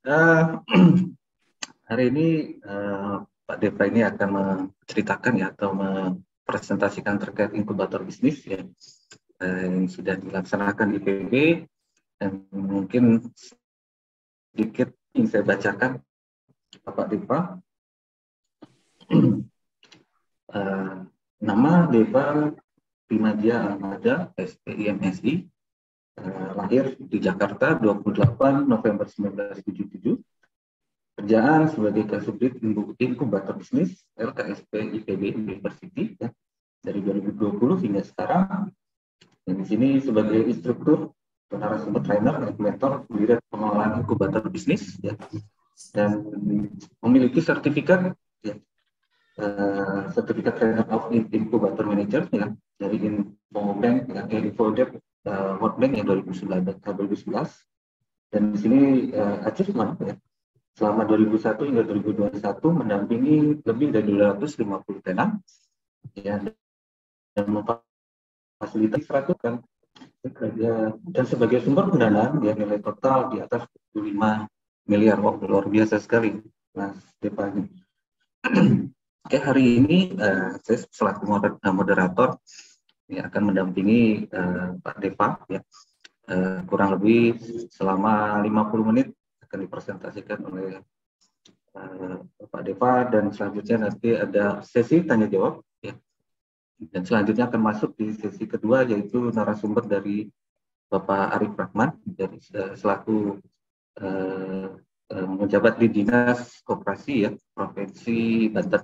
Eh, hari ini Pak Deva ini akan menceritakan ya atau mempresentasikan terkait inkubator bisnis ya yang sudah dilaksanakan di PB, dan mungkin sedikit ingin saya bacakan Pak Deva. Nama Deva Primadia Almada, SPIMSI, lahir di Jakarta 28 November 1977. Kerjaan sebagai Kasubdit Inkubator Bisnis LKSP IPB University ya, dari 2020 hingga sekarang. Dan di sini sebagai instruktur, narasumber trainer, regulator, pendiri pengelolaan inkubator bisnis ya, dan memiliki sertifikat ya, sertifikat trainer of incubator manager ya, dari Infobank ya, Infobank World Bank yang 2011. Dan di sini achievement ya, selama 2001 hingga 2021 mendampingi lebih dari 250 tenan ya, dan memfasilitasi 100 kan ya, dan sebagai sumber pendanaan ya, nilai total di atas 25 miliar. Wow, luar biasa sekali Mas Depa ini. Oke, hari ini saya selaku moderator ya, akan mendampingi Pak Deva ya, kurang lebih selama 50 menit akan dipresentasikan oleh Pak Deva, dan selanjutnya nanti ada sesi tanya jawab ya. Dan selanjutnya akan masuk di sesi kedua, yaitu narasumber dari Bapak Arif Rahman dari selaku menjabat di Dinas Koperasi ya Provinsi Banten.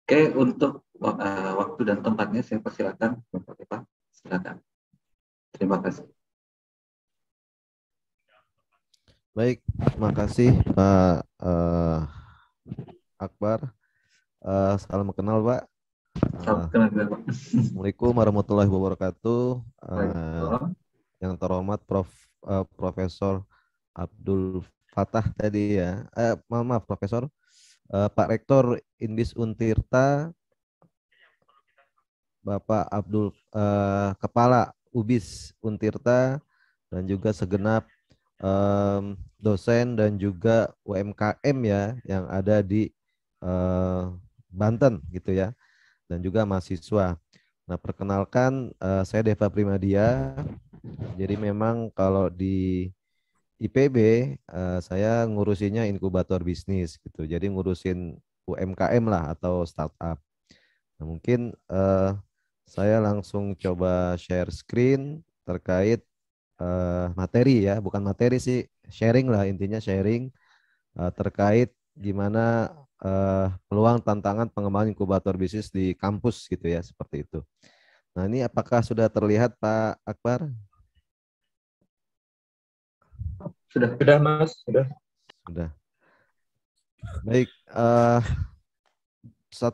Oke, untuk waktu dan tempatnya saya persilakan Bapak Deva, silakan. Terima kasih. Baik, makasih Pak Akbar. Salam kenal Pak. Assalamualaikum warahmatullahi wabarakatuh. Yang terhormat Profesor Abdul Fatah tadi ya. Maaf Profesor. Pak Rektor Indis Untirta, Bapak Abdul Kepala UBIS Untirta, dan juga segenap dosen dan juga UMKM ya yang ada di Banten gitu ya, dan juga mahasiswa. Nah, perkenalkan saya Deva Primadia. Jadi memang kalau di IPB saya ngurusinnya inkubator bisnis gitu. Jadi ngurusin UMKM lah atau startup. Nah, mungkin saya langsung coba share screen terkait materi ya, bukan materi sih, sharing lah, intinya sharing terkait gimana peluang tantangan pengembangan inkubator bisnis di kampus gitu ya, seperti itu. Nah, ini apakah sudah terlihat Pak Akbar? Sudah Mas, sudah. Sudah. Baik, 1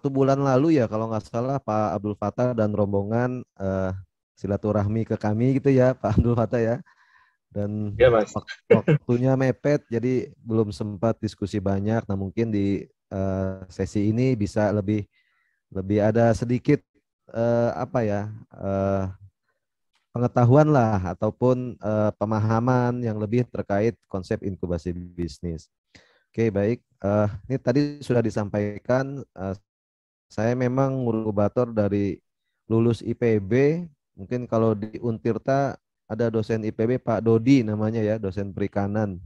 bulan lalu ya kalau nggak salah Pak Abdul Fatah dan rombongan silaturahmi ke kami gitu ya Pak Abdul Fatah ya. Dan ya, Mas. Waktunya mepet jadi belum sempat diskusi banyak. Nah, mungkin di sesi ini bisa lebih ada sedikit apa ya pengetahuan lah ataupun pemahaman yang lebih terkait konsep inkubasi bisnis. Oke, baik. Ini tadi sudah disampaikan, saya memang inkubator dari lulus IPB. Mungkin kalau di Untirta ada dosen IPB Pak Dodi namanya ya, dosen perikanan.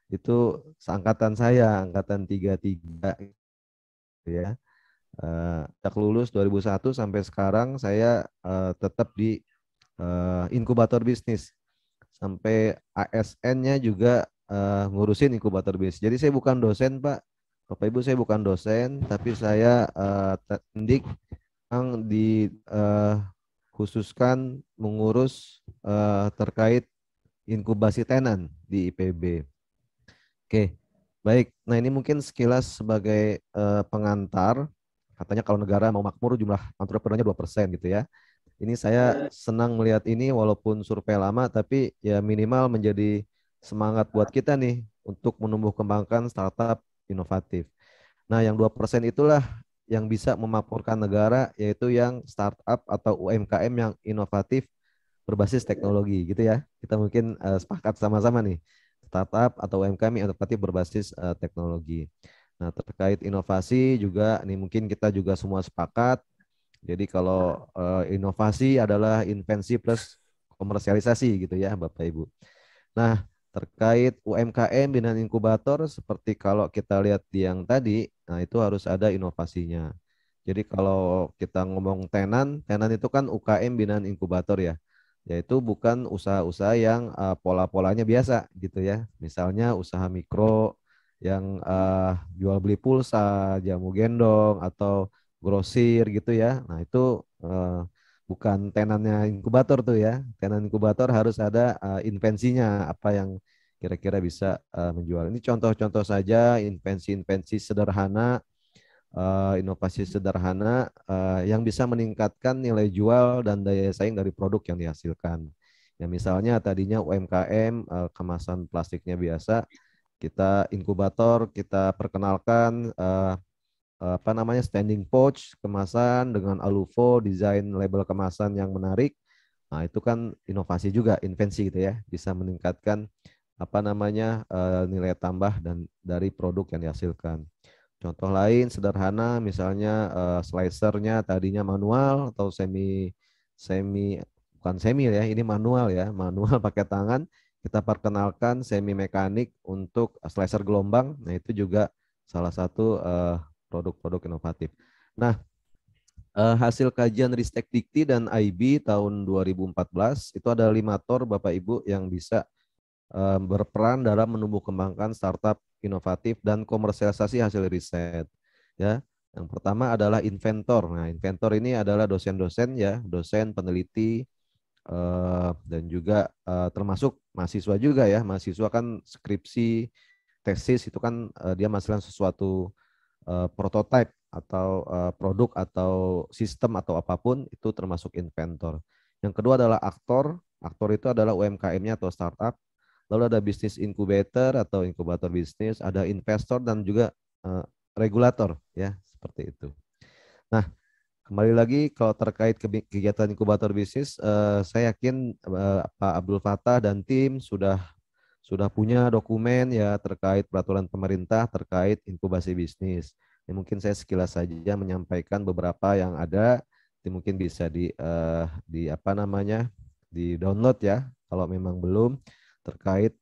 Itu seangkatan saya, angkatan 33 ya. Sejak lulus 2001 sampai sekarang saya tetap di inkubator bisnis. Sampai ASN-nya juga ngurusin inkubator bisnis. Jadi saya bukan dosen, Pak. Bapak Ibu, saya bukan dosen, tapi saya teknik yang dikhususkan mengurus terkait inkubasi tenan di IPB. Oke, baik. Nah, ini mungkin sekilas sebagai pengantar. Katanya kalau negara mau makmur jumlah entrepreneurnya 2% gitu ya. Ini saya senang melihat ini walaupun survei lama, tapi ya minimal menjadi semangat buat kita nih untuk menumbuh kembangkan startup inovatif. Nah, yang 2% itulah yang bisa memakmurkan negara, yaitu yang startup atau UMKM yang inovatif berbasis teknologi gitu ya. Kita mungkin sepakat sama-sama nih. startup atau UMKM yang inovatif berbasis teknologi. Nah, terkait inovasi juga ini mungkin kita juga semua sepakat. Jadi kalau inovasi adalah invensi plus komersialisasi gitu ya Bapak Ibu. Nah, terkait UMKM binaan inkubator seperti kalau kita lihat di yang tadi, nah itu harus ada inovasinya. Jadi kalau kita ngomong tenan, tenan itu kan UKM binaan inkubator ya. Yaitu bukan usaha-usaha yang pola-polanya biasa gitu ya. Misalnya usaha mikro yang jual beli pulsa, jamu gendong atau grosir gitu ya. Nah, itu bukan tenannya inkubator tuh ya. Tenan inkubator harus ada invensinya apa yang kira-kira bisa menjual. Ini contoh-contoh saja invensi-invensi sederhana, inovasi sederhana yang bisa meningkatkan nilai jual dan daya saing dari produk yang dihasilkan. Ya misalnya tadinya UMKM kemasan plastiknya biasa, kita inkubator, kita perkenalkan apa namanya standing pouch kemasan dengan aluvo, desain label kemasan yang menarik. Nah, itu kan inovasi juga, invensi gitu ya, bisa meningkatkan apa namanya nilai tambah dan dari produk yang dihasilkan. Contoh lain sederhana misalnya slicernya tadinya manual atau semi semi bukan semi ya, ini manual ya, manual pakai tangan, kita perkenalkan semi mekanik untuk slicer gelombang. Nah, itu juga salah satu produk-produk inovatif. Nah, hasil kajian Ristek Dikti dan IB tahun 2014 itu ada 5 tor Bapak Ibu yang bisa berperan dalam menumbuh kembangkan startup inovatif dan komersialisasi hasil riset. Ya, yang pertama adalah inventor. Nah, inventor ini adalah dosen-dosen ya, dosen peneliti dan juga termasuk mahasiswa juga ya. Mahasiswa kan skripsi, tesis itu kan dia menghasilkan sesuatu prototipe atau produk atau sistem atau apapun itu termasuk inventor. Yang kedua adalah aktor. Aktor itu adalah UMKM-nya atau startup. Lalu ada bisnis incubator atau inkubator bisnis, ada investor dan juga regulator ya, seperti itu. Nah, kembali lagi kalau terkait kegiatan inkubator bisnis, saya yakin Pak Abdul Fattah dan tim sudah punya dokumen ya terkait peraturan pemerintah terkait inkubasi bisnis. Ini mungkin saya sekilas saja menyampaikan beberapa yang ada. Ini mungkin bisa di apa namanya di download ya kalau memang belum terkait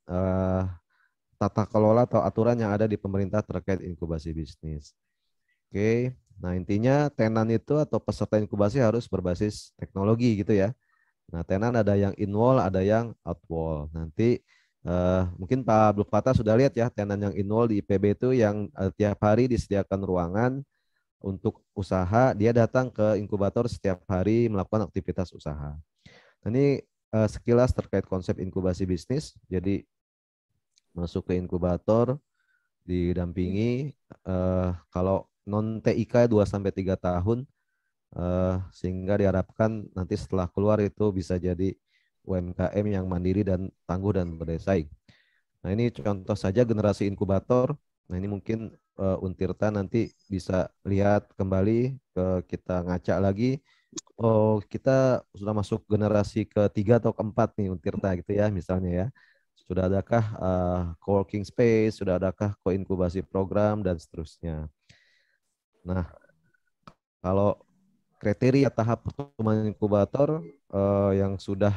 tata kelola atau aturan yang ada di pemerintah terkait inkubasi bisnis. Oke, nah intinya tenan itu atau peserta inkubasi harus berbasis teknologi gitu ya. Nah, tenan ada yang in-wall, ada yang out-wall. Nanti mungkin Pak Abdul Fattah sudah lihat ya, tenan yang in-wall di IPB itu yang tiap hari disediakan ruangan untuk usaha, dia datang ke inkubator setiap hari melakukan aktivitas usaha. Nah, ini sekilas terkait konsep inkubasi bisnis. Jadi masuk ke inkubator, didampingi kalau non TIK 2-3 tahun sehingga diharapkan nanti setelah keluar itu bisa jadi UMKM yang mandiri dan tangguh dan berdaya saing. Nah, ini contoh saja generasi inkubator. Nah, ini mungkin Untirta nanti bisa lihat kembali ke kita ngaca lagi. Oh, kita sudah masuk generasi ketiga atau keempat nih Untirta gitu ya misalnya ya. Sudah adakah co-working space, sudah adakah co-inkubasi program dan seterusnya. Nah, kalau kriteria tahap pertumbuhan inkubator yang sudah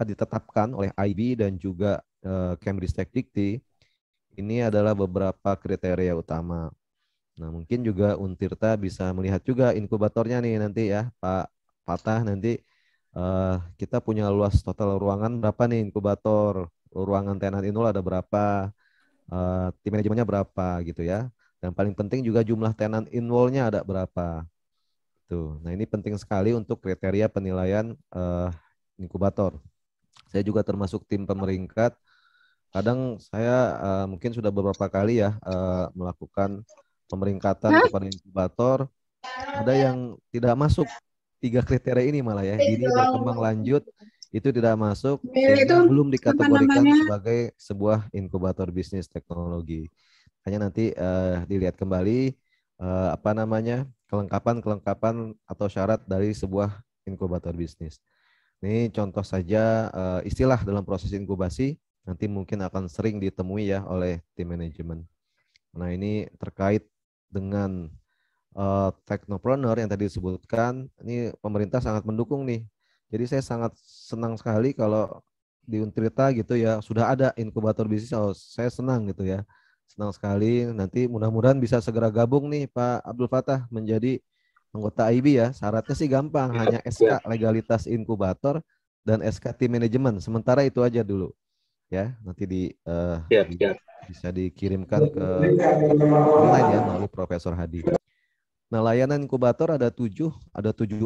ditetapkan oleh IB dan juga Cambridge Dikti ini adalah beberapa kriteria utama. Nah, mungkin juga Untirta bisa melihat juga inkubatornya nih nanti ya, Pak Fattah nanti kita punya luas total ruangan berapa nih inkubator, ruangan tenan inul ada berapa, tim manajemennya berapa gitu ya. Dan paling penting juga jumlah tenan in-wall-nya ada berapa. Tuh. Nah, ini penting sekali untuk kriteria penilaian inkubator. Saya juga termasuk tim pemeringkat. Kadang saya mungkin sudah beberapa kali ya melakukan pemeringkatan kepada inkubator. Ada yang tidak masuk 3 kriteria ini malah ya. Dini berkembang lanjut itu tidak masuk sehingga belum dikategorikan sebagai sebuah inkubator bisnis teknologi. Hanya nanti dilihat kembali apa namanya kelengkapan atau syarat dari sebuah inkubator bisnis. Ini contoh saja istilah dalam proses inkubasi. nanti mungkin akan sering ditemui ya oleh tim manajemen. Nah, ini terkait dengan teknopreneur yang tadi disebutkan, ini pemerintah sangat mendukung nih. Jadi saya sangat senang sekali kalau di Untirta gitu ya sudah ada inkubator bisnis. Oh, saya senang gitu ya. Senang sekali. Nanti mudah-mudahan bisa segera gabung nih Pak Abdul Fattah menjadi anggota IB ya. Syaratnya sih gampang, hanya Ya, SK legalitas inkubator dan SK tim manajemen. Sementara itu aja dulu ya. Nanti siap, siap. bisa dikirimkan ke online ya melalui Profesor Hadi. Nah, layanan inkubator ada 7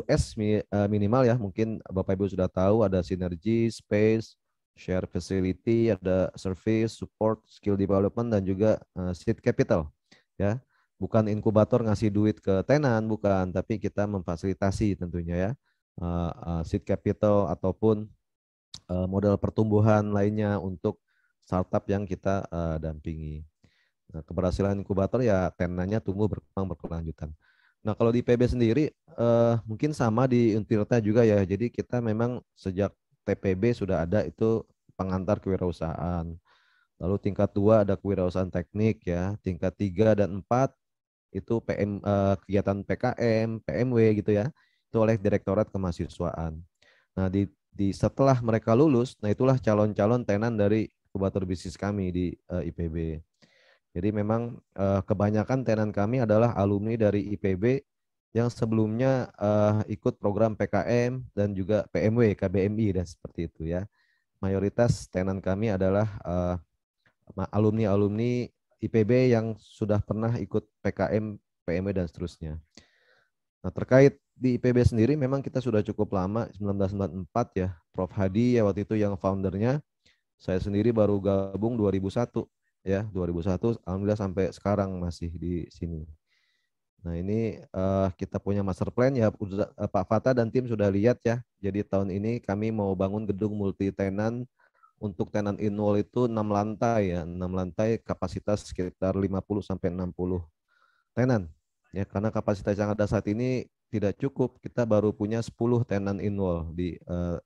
S minimal ya. Mungkin Bapak Ibu sudah tahu, ada sinergi, space, share facility, ada service, support, skill development, dan juga seed capital. Ya, bukan inkubator ngasih duit ke tenan, bukan, tapi kita memfasilitasi tentunya ya seed capital ataupun modal pertumbuhan lainnya untuk startup yang kita dampingi. Nah, keberhasilan inkubator ya tenannya tumbuh berkembang berkelanjutan. Nah, kalau di PB sendiri mungkin sama di Untirta juga ya. Jadi kita memang sejak TPB sudah ada itu pengantar kewirausahaan. Lalu tingkat 2 ada kewirausahaan teknik ya. Tingkat 3 dan 4 itu kegiatan PKM, PMW gitu ya. Itu oleh Direktorat Kemahasiswaan. Nah, setelah mereka lulus, nah itulah calon-calon tenan dari inkubator bisnis kami di IPB. Jadi memang kebanyakan tenan kami adalah alumni dari IPB yang sebelumnya ikut program PKM dan juga PMW, KBMI dan seperti itu ya. Mayoritas tenan kami adalah alumni-alumni IPB yang sudah pernah ikut PKM, PMW dan seterusnya. Nah, terkait di IPB sendiri memang kita sudah cukup lama, 1994 ya. Prof Hadi ya waktu itu yang foundernya. Saya sendiri baru gabung 2001 ya, 2001 alhamdulillah sampai sekarang masih di sini. Nah, ini kita punya master plan ya, Pak Fattah dan tim sudah lihat ya. Jadi tahun ini kami mau bangun gedung multi tenan untuk tenan in-wall itu 6 lantai ya, 6 lantai kapasitas sekitar 50 sampai 60 tenan. Ya, karena kapasitas yang ada saat ini tidak cukup. Kita baru punya 10 tenan in-wall di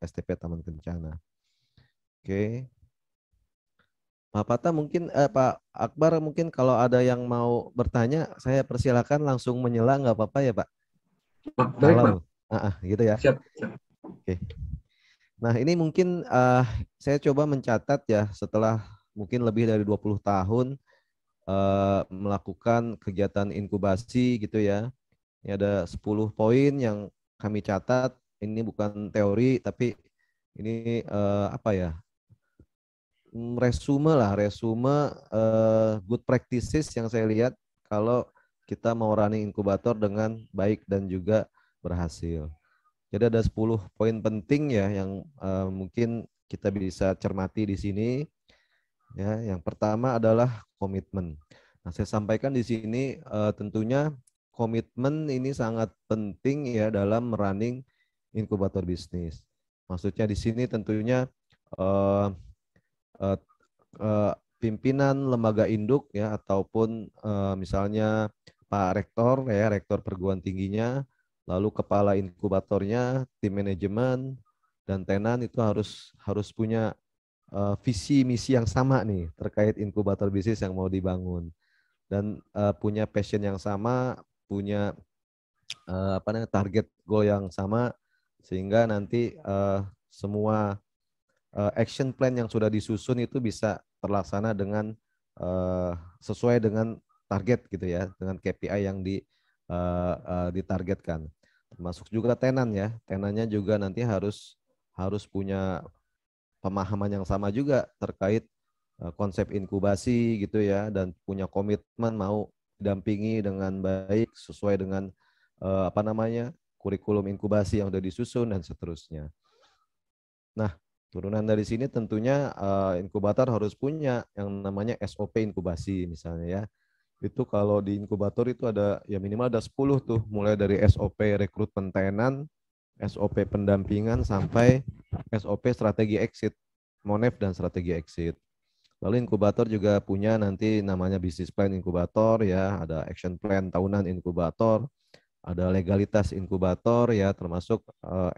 STP Taman Kencana. Oke. Pak Pata mungkin Pak Akbar mungkin kalau ada yang mau bertanya saya persilakan langsung menyela nggak apa-apa ya Pak. Baik, Pak. Kalau gitu ya. Siap, siap. Oke. Nah, ini mungkin saya coba mencatat ya setelah mungkin lebih dari 20 tahun melakukan kegiatan inkubasi gitu ya. Ini ada 10 poin yang kami catat. Ini bukan teori tapi ini apa ya? Resume good practices yang saya lihat kalau kita mau running inkubator dengan baik dan juga berhasil. Jadi ada 10 poin penting ya yang mungkin kita bisa cermati di sini. Ya, yang pertama adalah komitmen. Nah, saya sampaikan di sini tentunya komitmen ini sangat penting ya dalam running inkubator bisnis. Maksudnya di sini tentunya eh, eh, pimpinan lembaga induk ya ataupun misalnya Pak Rektor ya, Rektor perguruan tingginya, lalu kepala inkubatornya, tim manajemen dan tenan itu harus punya visi misi yang sama nih terkait inkubator bisnis yang mau dibangun dan punya passion yang sama, punya target goal yang sama sehingga nanti semua action plan yang sudah disusun itu bisa terlaksana dengan sesuai dengan target gitu ya, dengan KPI yang ditargetkan. Termasuk juga tenan ya, tenannya juga nanti harus punya pemahaman yang sama juga terkait konsep inkubasi gitu ya dan punya komitmen mau didampingi dengan baik sesuai dengan kurikulum inkubasi yang sudah disusun dan seterusnya. Nah, turunan dari sini tentunya inkubator harus punya yang namanya SOP inkubasi misalnya ya. Itu kalau di inkubator itu ada ya minimal ada 10 tuh, mulai dari SOP rekrutmen tenan, SOP pendampingan sampai SOP strategi exit, Monef dan strategi exit. Lalu inkubator juga punya nanti namanya business plan inkubator ya, ada action plan tahunan inkubator, ada legalitas inkubator ya termasuk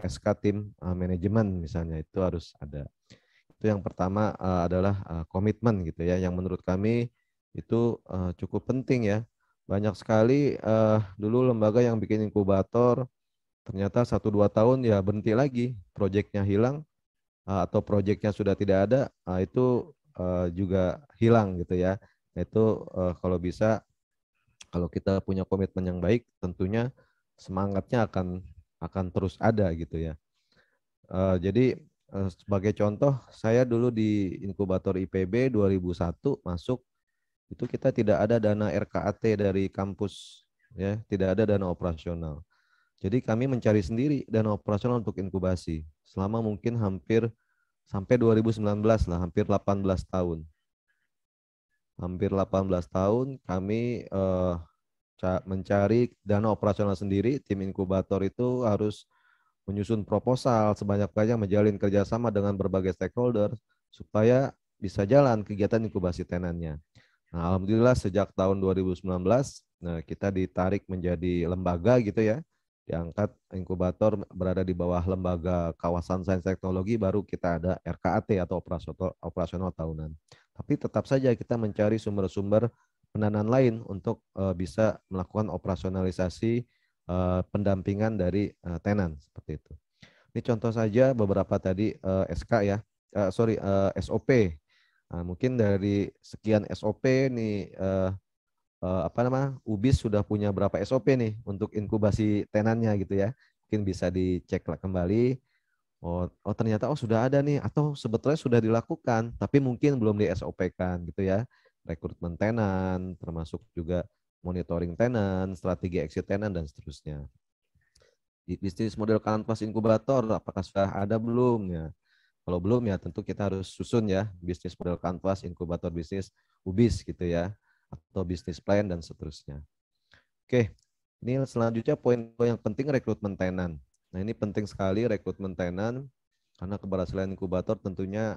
SK tim manajemen misalnya itu harus ada. Itu yang pertama adalah komitmen gitu ya, yang menurut kami itu cukup penting ya. Banyak sekali dulu lembaga yang bikin inkubator, ternyata 1-2 tahun ya berhenti lagi, proyeknya hilang atau proyeknya sudah tidak ada, itu juga hilang gitu ya. Itu kalau bisa, kalau kita punya komitmen yang baik, tentunya semangatnya akan terus ada gitu ya. Jadi sebagai contoh, saya dulu di inkubator IPB 2001 masuk, itu kita tidak ada dana RKAT dari kampus ya, tidak ada dana operasional. Jadi kami mencari sendiri dana operasional untuk inkubasi selama mungkin hampir sampai 2019 lah, hampir 18 tahun. Hampir 18 tahun kami mencari dana operasional sendiri. Tim inkubator itu harus menyusun proposal sebanyak-banyak, menjalin kerjasama dengan berbagai stakeholder supaya bisa jalan kegiatan inkubasi tenannya. Nah, alhamdulillah sejak tahun 2019, nah, kita ditarik menjadi lembaga gitu ya, diangkat inkubator berada di bawah lembaga kawasan sains teknologi, baru kita ada RKAT atau operasional tahunan. Tapi tetap saja kita mencari sumber-sumber pendanaan lain untuk bisa melakukan operasionalisasi pendampingan dari tenan seperti itu. Ini contoh saja beberapa tadi SK ya, SOP. Nah, mungkin dari sekian SOP nih UBIS sudah punya berapa SOP nih untuk inkubasi tenannya gitu ya. Mungkin bisa dicek kembali. Oh ternyata sudah ada nih, atau sebetulnya sudah dilakukan tapi mungkin belum di SOP-kan gitu ya. Rekrutmen tenan, termasuk juga monitoring tenan, strategi exit tenan dan seterusnya. Di bisnis model kanvas inkubator apakah sudah ada belum ya? Kalau belum ya tentu kita harus susun ya bisnis model kanvas inkubator bisnis UBIS gitu ya, atau bisnis plan dan seterusnya. Oke, ini selanjutnya poin-poin yang penting, rekrutmen tenan. Nah ini penting sekali rekrutmen tenan karena keberhasilan inkubator tentunya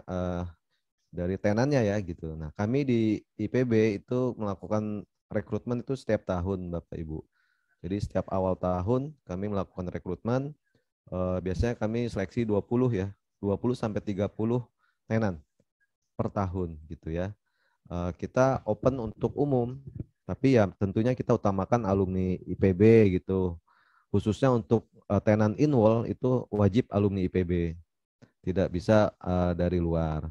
dari tenannya ya gitu. Nah kami di IPB itu melakukan rekrutmen itu setiap tahun Bapak Ibu. Jadi setiap awal tahun kami melakukan rekrutmen. Biasanya kami seleksi 20 ya, 20 sampai 30 tenan per tahun gitu ya. Kita open untuk umum, tapi ya tentunya kita utamakan alumni IPB gitu. Khususnya untuk tenan inwall itu wajib alumni IPB, tidak bisa dari luar.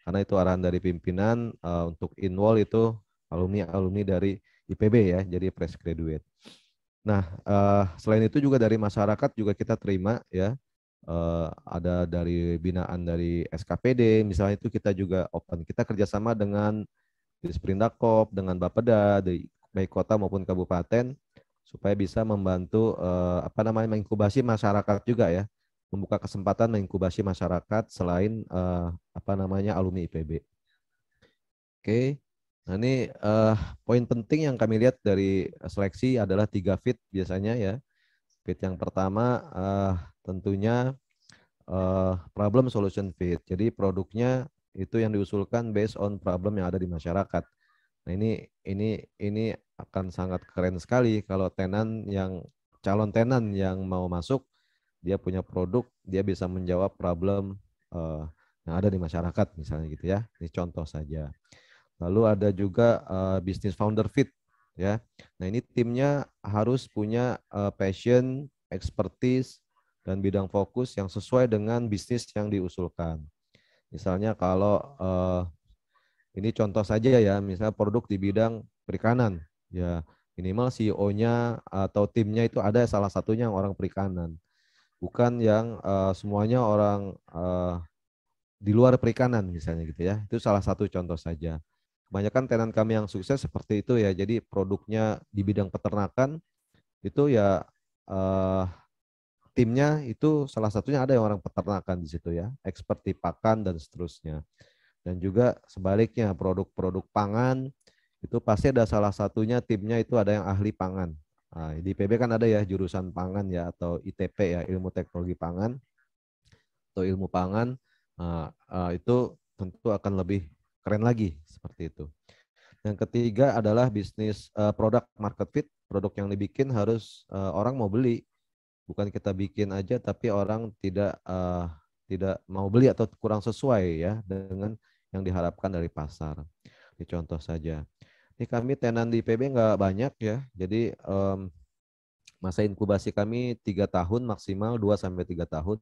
Karena itu arahan dari pimpinan, untuk inwall itu alumni dari IPB ya, jadi fresh graduate. Nah, selain itu juga dari masyarakat juga kita terima ya. Ada dari binaan dari SKPD, misalnya itu kita juga open. Kita kerjasama dengan Disprindakop, dengan Bapeda, baik kota maupun kabupaten, supaya bisa membantu menginkubasi masyarakat juga ya, membuka kesempatan menginkubasi masyarakat selain alumni IPB. Oke. Nah ini poin penting yang kami lihat dari seleksi adalah 3 fit biasanya ya. Fit yang pertama tentunya problem solution fit. Jadi produknya itu yang diusulkan based on problem yang ada di masyarakat. Nah ini akan sangat keren sekali kalau calon tenan yang mau masuk, dia punya produk, dia bisa menjawab problem yang ada di masyarakat misalnya gitu ya. Ini contoh saja. Lalu ada juga business founder fit ya. Nah, ini timnya harus punya passion, expertise dan bidang fokus yang sesuai dengan bisnis yang diusulkan. Misalnya kalau ini contoh saja ya, misalnya produk di bidang perikanan, ya minimal CEO-nya atau timnya itu ada salah satunya yang orang perikanan, bukan yang semuanya orang di luar perikanan misalnya gitu ya. Itu salah satu contoh saja. Kebanyakan tenan kami yang sukses seperti itu ya. Jadi produknya di bidang peternakan itu ya timnya itu salah satunya ada yang orang peternakan di situ ya, expert di pakan dan seterusnya. Dan juga sebaliknya produk-produk pangan itu pasti ada salah satunya timnya itu ada yang ahli pangan. Nah, di IPB kan ada ya jurusan pangan ya atau ITP ya, ilmu teknologi pangan atau ilmu pangan. Itu tentu akan lebih keren lagi seperti itu. Yang ketiga adalah bisnis product market fit. Produk yang dibikin harus orang mau beli, bukan kita bikin aja tapi orang tidak mau beli atau kurang sesuai ya dengan yang diharapkan dari pasar. Ini contoh saja. Ini kami tenan di IPB nggak banyak ya, jadi masa inkubasi kami 3 tahun maksimal 2 sampai 3 tahun.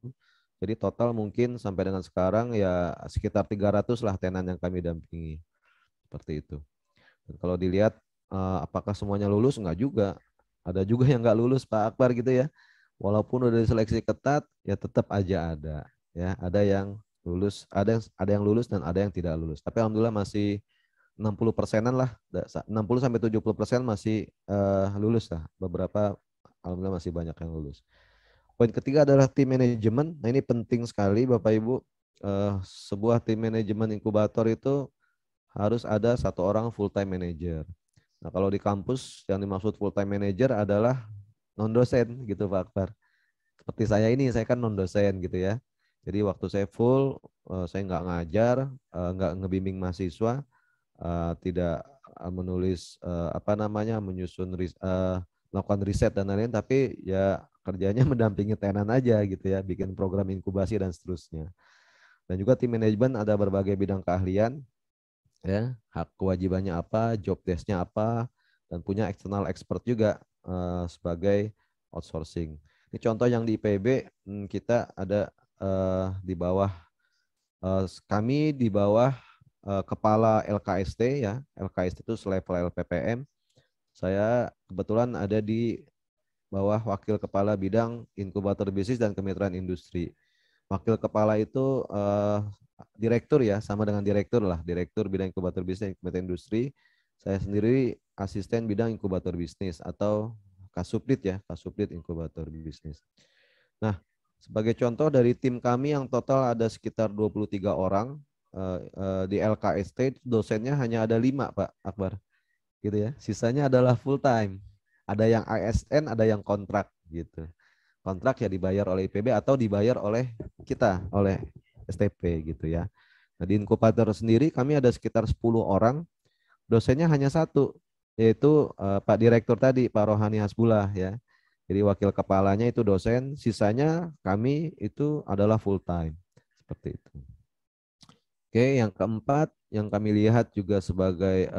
Jadi total mungkin sampai dengan sekarang ya sekitar 300 lah tenan yang kami dampingi. Seperti itu. Dan kalau dilihat apakah semuanya lulus? Enggak juga. Ada juga yang enggak lulus Pak Akbar gitu ya. Walaupun udah diseleksi ketat ya tetap aja ada. Ya, ada yang lulus, ada yang lulus dan ada yang tidak lulus. Tapi alhamdulillah masih 60%-an lah, 60 sampai 70% masih lulus lah. Beberapa alhamdulillah masih banyak yang lulus. Poin ketiga adalah tim manajemen. Nah ini penting sekali Bapak Ibu. Sebuah tim manajemen inkubator itu harus ada 1 orang full time manager. Nah kalau di kampus yang dimaksud full time manager adalah non dosen gitu Pak Akbar. Seperti saya ini, saya kan non dosen gitu ya. Jadi waktu saya full, saya nggak ngajar, nggak ngebimbing mahasiswa, tidak menulis menyusun melakukan riset dan lain-lain, tapi ya kerjanya mendampingi tenan aja gitu ya, bikin program inkubasi dan seterusnya. Dan juga tim manajemen ada berbagai bidang keahlian, ya, hak kewajibannya apa, job desk-nya apa, dan punya external expert juga sebagai outsourcing. Ini contoh yang di IPB kita ada di bawah kami di bawah kepala LKST ya, LKST itu selevel LPPM. Saya kebetulan ada di bawah wakil kepala bidang inkubator bisnis dan kemitraan industri. Wakil kepala itu direktur ya, sama dengan direktur lah, direktur bidang inkubator bisnis dan kemitraan industri. Saya sendiri asisten bidang inkubator bisnis atau Kasubdit ya, Kasubdit inkubator bisnis. Nah, sebagai contoh dari tim kami yang total ada sekitar 23 orang, di LKST dosennya hanya ada 5 Pak Akbar. Gitu ya. Sisanya adalah full time. Ada yang ASN, ada yang kontrak gitu. Kontrak ya dibayar oleh IPB atau dibayar oleh kita, oleh STP gitu ya. Nah, di inkubator sendiri kami ada sekitar 10 orang. Dosennya hanya 1, yaitu Pak Direktur tadi, Pak Rohani Hasbullah ya. Jadi wakil kepalanya itu dosen, sisanya kami itu adalah full time. Seperti itu. Oke, yang keempat yang kami lihat juga sebagai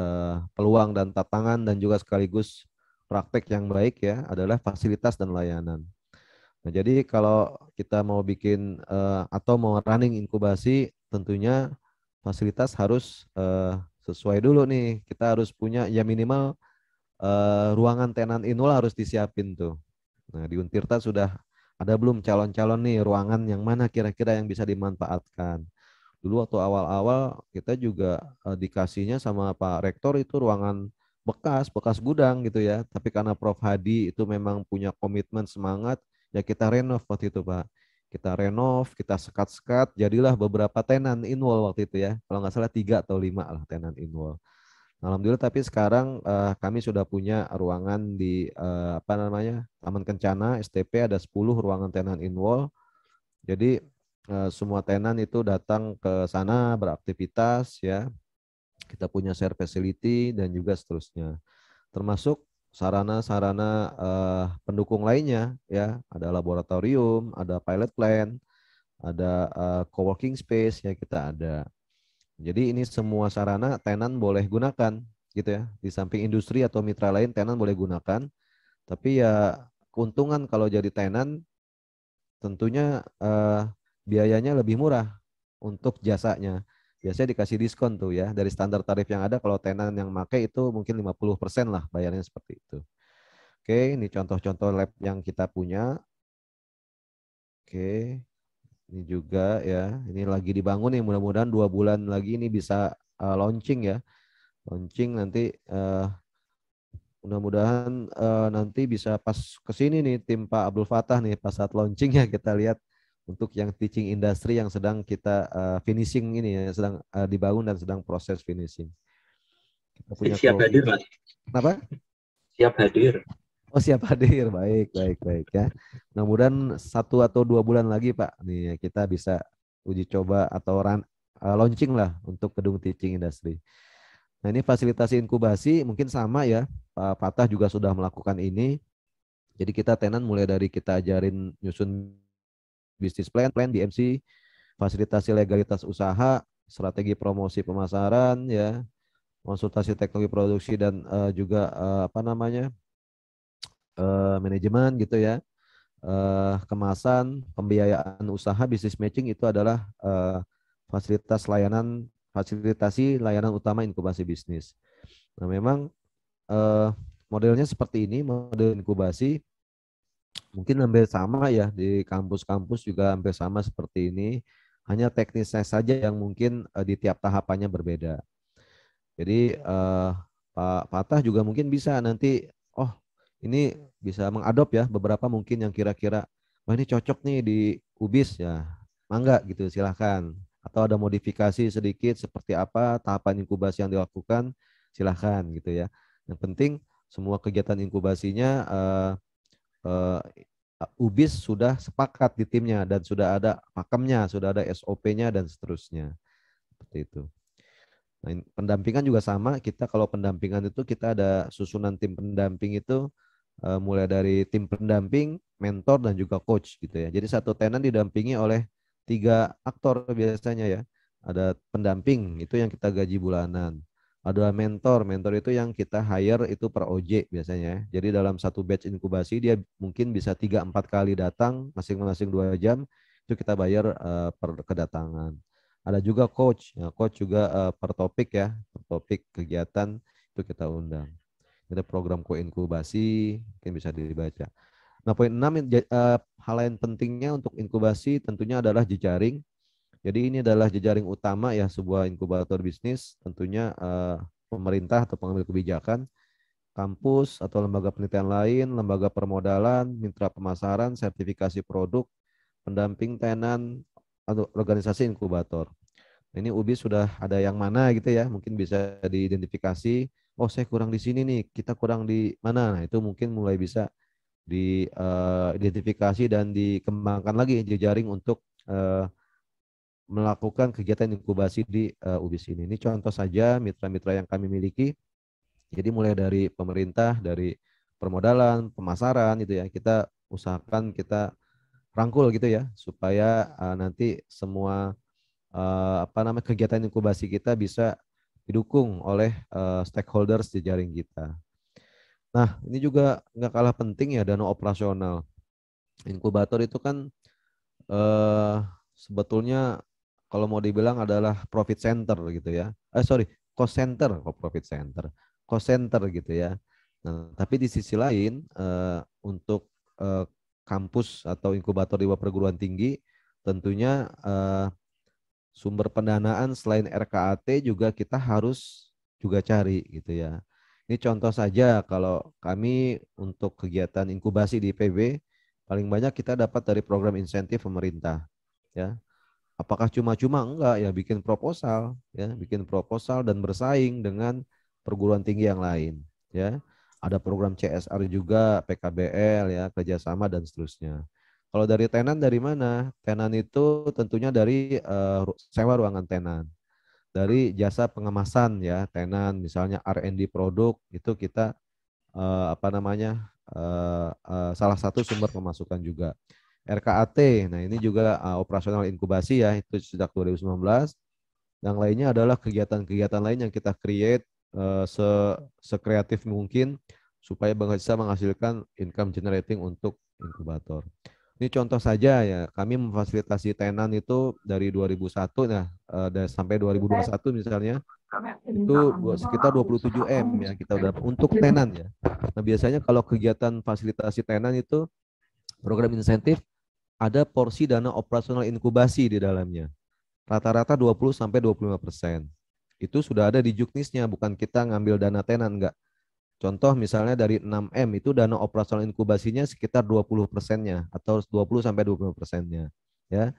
peluang dan tantangan dan juga sekaligus praktek yang baik ya adalah fasilitas dan layanan. Nah, jadi kalau kita mau bikin atau mau running inkubasi, tentunya fasilitas harus sesuai dulu nih. Kita harus punya ya minimal ruangan tenan inul harus disiapin tuh. Nah, di Untirta sudah ada belum calon-calon nih ruangan yang mana kira-kira yang bisa dimanfaatkan. Dulu waktu awal-awal kita juga dikasihnya sama Pak Rektor itu ruangan bekas gudang gitu ya. Tapi karena Prof Hadi itu memang punya komitmen semangat, ya kita renov waktu itu Pak. Kita renov, kita sekat-sekat, jadilah beberapa tenan inwall waktu itu ya. Kalau nggak salah 3 atau 5 lah tenan inwall. Alhamdulillah tapi sekarang kami sudah punya ruangan di Taman Kencana STP ada 10 ruangan tenan inwall. Jadi semua tenan itu datang ke sana beraktivitas ya. Kita punya share facility dan juga seterusnya. Termasuk sarana-sarana pendukung lainnya ya, ada laboratorium, ada pilot plant, ada co-working space ya kita ada. Jadi ini semua sarana tenan boleh gunakan gitu ya. Di samping industri atau mitra lain tenan boleh gunakan. Tapi ya keuntungan kalau jadi tenan tentunya biayanya lebih murah untuk jasanya. Biasanya dikasih diskon tuh ya. Dari standar tarif yang ada kalau tenan yang make itu mungkin 50% lah bayarnya seperti itu. Oke, ini contoh-contoh lab yang kita punya. Oke. Ini juga ya, ini lagi dibangun nih, mudah-mudahan 2 bulan lagi ini bisa launching ya. Launching nanti mudah-mudahan nanti bisa pas kesini nih tim Pak Abdul Fattah nih pas saat launching ya kita lihat untuk yang teaching industry yang sedang kita finishing ini ya, sedang dibangun dan sedang proses finishing. Kita punya siap hadir Mas. Kenapa? Siap hadir. Oh siap hadir, baik ya. Mudah-mudahan 1 atau 2 bulan lagi Pak, nih kita bisa uji coba atau launching lah untuk gedung teaching industry. Nah ini fasilitasi inkubasi mungkin sama ya, Pak Fattah juga sudah melakukan ini. Jadi kita tenan mulai dari kita ajarin nyusun bisnis plan BMC, fasilitasi legalitas usaha, strategi promosi pemasaran, ya, konsultasi teknologi produksi dan juga manajemen gitu ya, kemasan, pembiayaan usaha, bisnis matching itu adalah fasilitasi layanan utama inkubasi bisnis. Nah, memang modelnya seperti ini, model inkubasi mungkin hampir sama ya di kampus-kampus juga hampir sama seperti ini, hanya teknisnya saja yang mungkin di tiap tahapannya berbeda. Jadi Pak Fatah juga mungkin bisa nanti, oh ini bisa mengadop ya beberapa mungkin yang kira-kira, wah ini cocok nih di UBIS ya, mangga gitu silahkan. Atau ada modifikasi sedikit seperti apa tahapan inkubasi yang dilakukan, silahkan gitu ya. Yang penting semua kegiatan inkubasinya eh, UBIS sudah sepakat di timnya dan sudah ada pakemnya, sudah ada SOP-nya dan seterusnya. Seperti itu. Nah, pendampingan juga sama. Kita kalau pendampingan itu kita ada susunan tim pendamping itu mulai dari tim pendamping, mentor dan juga coach gitu ya. Jadi satu tenan didampingi oleh 3 aktor biasanya ya. Ada pendamping itu yang kita gaji bulanan. Ada mentor, mentor itu yang kita hire itu per OJ biasanya ya. Jadi dalam satu batch inkubasi dia mungkin bisa 3-4 kali datang masing-masing 2 jam, itu kita bayar per kedatangan. Ada juga coach, ya, coach juga per topik ya, per topik kegiatan itu kita undang. Ada program koinkubasi, mungkin bisa dibaca. Nah, poin 6 hal lain pentingnya untuk inkubasi tentunya adalah jejaring. Jadi ini adalah jejaring utama ya sebuah inkubator bisnis, tentunya pemerintah atau pengambil kebijakan, kampus atau lembaga penelitian lain, lembaga permodalan, mitra pemasaran, sertifikasi produk, pendamping tenan, atau organisasi inkubator. Ini UBI sudah ada yang mana gitu ya, mungkin bisa diidentifikasi, oh saya kurang di sini nih, kita kurang di mana. Nah, itu mungkin mulai bisa diidentifikasi dan dikembangkan lagi jejaring untuk melakukan kegiatan inkubasi di UBIS ini. Ini contoh saja mitra-mitra yang kami miliki. Jadi mulai dari pemerintah, dari permodalan, pemasaran gitu ya, kita usahakan kita rangkul gitu ya, supaya nanti semua kegiatan inkubasi kita bisa didukung oleh stakeholders di jaring kita. Nah, ini juga nggak kalah penting ya dana operasional. Inkubator itu kan sebetulnya kalau mau dibilang adalah profit center gitu ya. Cost center, profit center, cost center gitu ya. Nah, tapi di sisi lain untuk kampus atau inkubator di bawah perguruan tinggi tentunya sumber pendanaan selain RKAT juga kita harus juga cari gitu ya. Ini contoh saja kalau kami untuk kegiatan inkubasi di IPB paling banyak kita dapat dari program insentif pemerintah ya. Apakah cuma-cuma? Enggak ya, bikin proposal dan bersaing dengan perguruan tinggi yang lain ya. Ada program CSR juga, PKBL ya, kerjasama dan seterusnya. Kalau dari tenan dari mana? Tenan itu tentunya dari sewa ruangan tenan. Dari jasa pengemasan ya, tenan misalnya R&D produk itu kita salah satu sumber pemasukan juga. RKAT, nah ini juga operasional inkubasi ya, itu sejak 2019. Yang lainnya adalah kegiatan-kegiatan lain yang kita create sekreatif mungkin supaya bisa menghasilkan income generating untuk inkubator. Ini contoh saja ya, kami memfasilitasi tenan itu dari 2001 sampai 2021 misalnya itu sekitar 27 M ya kita udah untuk tenan ya. Nah, biasanya kalau kegiatan fasilitasi tenan itu program insentif ada porsi dana operasional inkubasi di dalamnya. Rata-rata 20-25%. Itu sudah ada di juknisnya, bukan kita ngambil dana tenan, enggak. Contoh misalnya dari 6M itu dana operasional inkubasinya sekitar 20%-nya atau 20-25%-nya. Ya.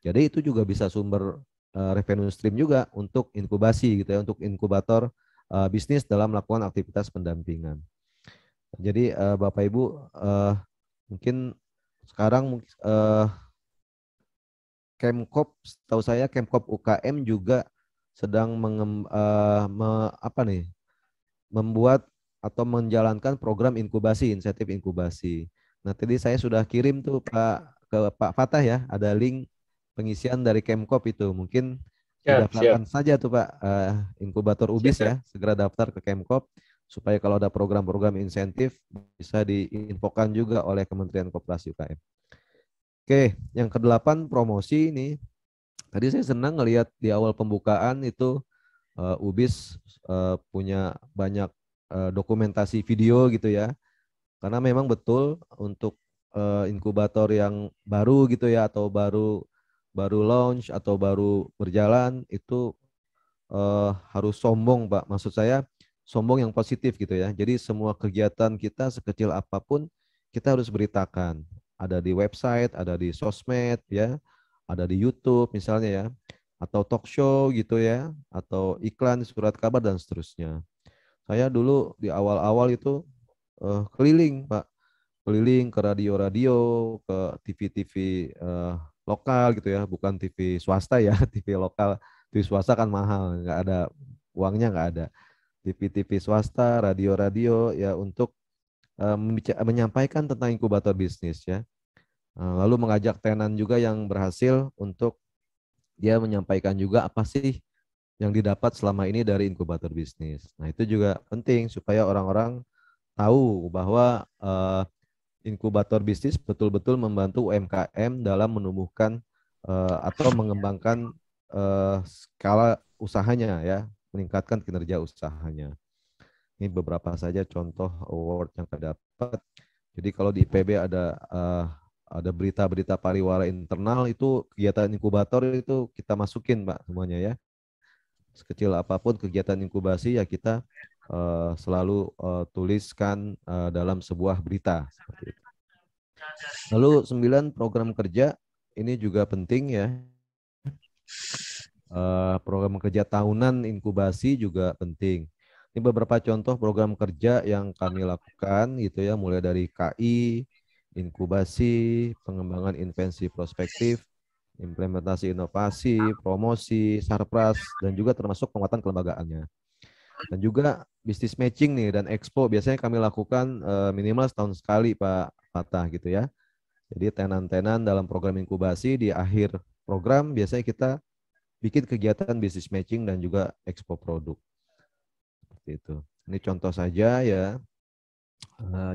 Jadi itu juga bisa sumber revenue stream juga untuk inkubasi gitu ya, untuk inkubator bisnis dalam melakukan aktivitas pendampingan. Jadi Bapak Ibu mungkin sekarang Kemkop, setahu saya Kemkop UKM juga sedang membuat atau menjalankan program inkubasi, insentif inkubasi. Nah, tadi saya sudah kirim tuh ke Pak Fatah ya, ada link pengisian dari Kemkop itu. Mungkin Siap, siap, didaftarkan saja tuh Pak, inkubator UBIS siap. ya, segera daftar ke Kemkop supaya kalau ada program-program insentif bisa diinfokan juga oleh Kementerian Koperasi UKM. Oke, yang kedelapan promosi ini. Tadi saya senang ngelihat di awal pembukaan itu UBIS punya banyak dokumentasi video gitu ya. Karena memang betul untuk inkubator yang baru gitu ya atau baru launch atau baru berjalan itu harus sombong, Pak. Maksud saya sombong yang positif gitu ya. Jadi semua kegiatan kita sekecil apapun kita harus beritakan. Ada di website, ada di sosmed ya, ada di YouTube misalnya ya, atau talk show gitu ya, atau iklan, surat kabar dan seterusnya. Saya dulu di awal-awal itu keliling, Pak. Keliling ke radio-radio, ke TV-TV lokal gitu ya, bukan TV swasta ya, TV lokal. TV swasta kan mahal, nggak ada uangnya, nggak ada. TV-TV swasta, radio-radio ya untuk menyampaikan tentang inkubator bisnis ya. Lalu mengajak tenan juga yang berhasil untuk dia menyampaikan juga apa sih yang didapat selama ini dari inkubator bisnis. Nah itu juga penting supaya orang-orang tahu bahwa inkubator bisnis betul-betul membantu UMKM dalam menumbuhkan atau mengembangkan skala usahanya ya, meningkatkan kinerja usahanya. Ini beberapa saja contoh award yang terdapat. Jadi kalau di IPB ada berita-berita pariwara internal itu kegiatan inkubator itu kita masukin Pak semuanya ya. Sekecil apapun kegiatan inkubasi ya kita selalu tuliskan dalam sebuah berita seperti itu. Lalu 9 program kerja ini juga penting ya. Program kerja tahunan inkubasi juga penting. Ini beberapa contoh program kerja yang kami lakukan gitu ya, mulai dari KI, inkubasi, pengembangan invensi prospektif, implementasi inovasi, promosi, sarpras, dan juga termasuk penguatan kelembagaannya. Dan juga bisnis matching nih dan expo biasanya kami lakukan minimal setahun sekali Pak Fatah gitu ya. Jadi tenan-tenan dalam program inkubasi di akhir program biasanya kita bikin kegiatan bisnis matching dan juga expo produk. Seperti itu. Ini contoh saja ya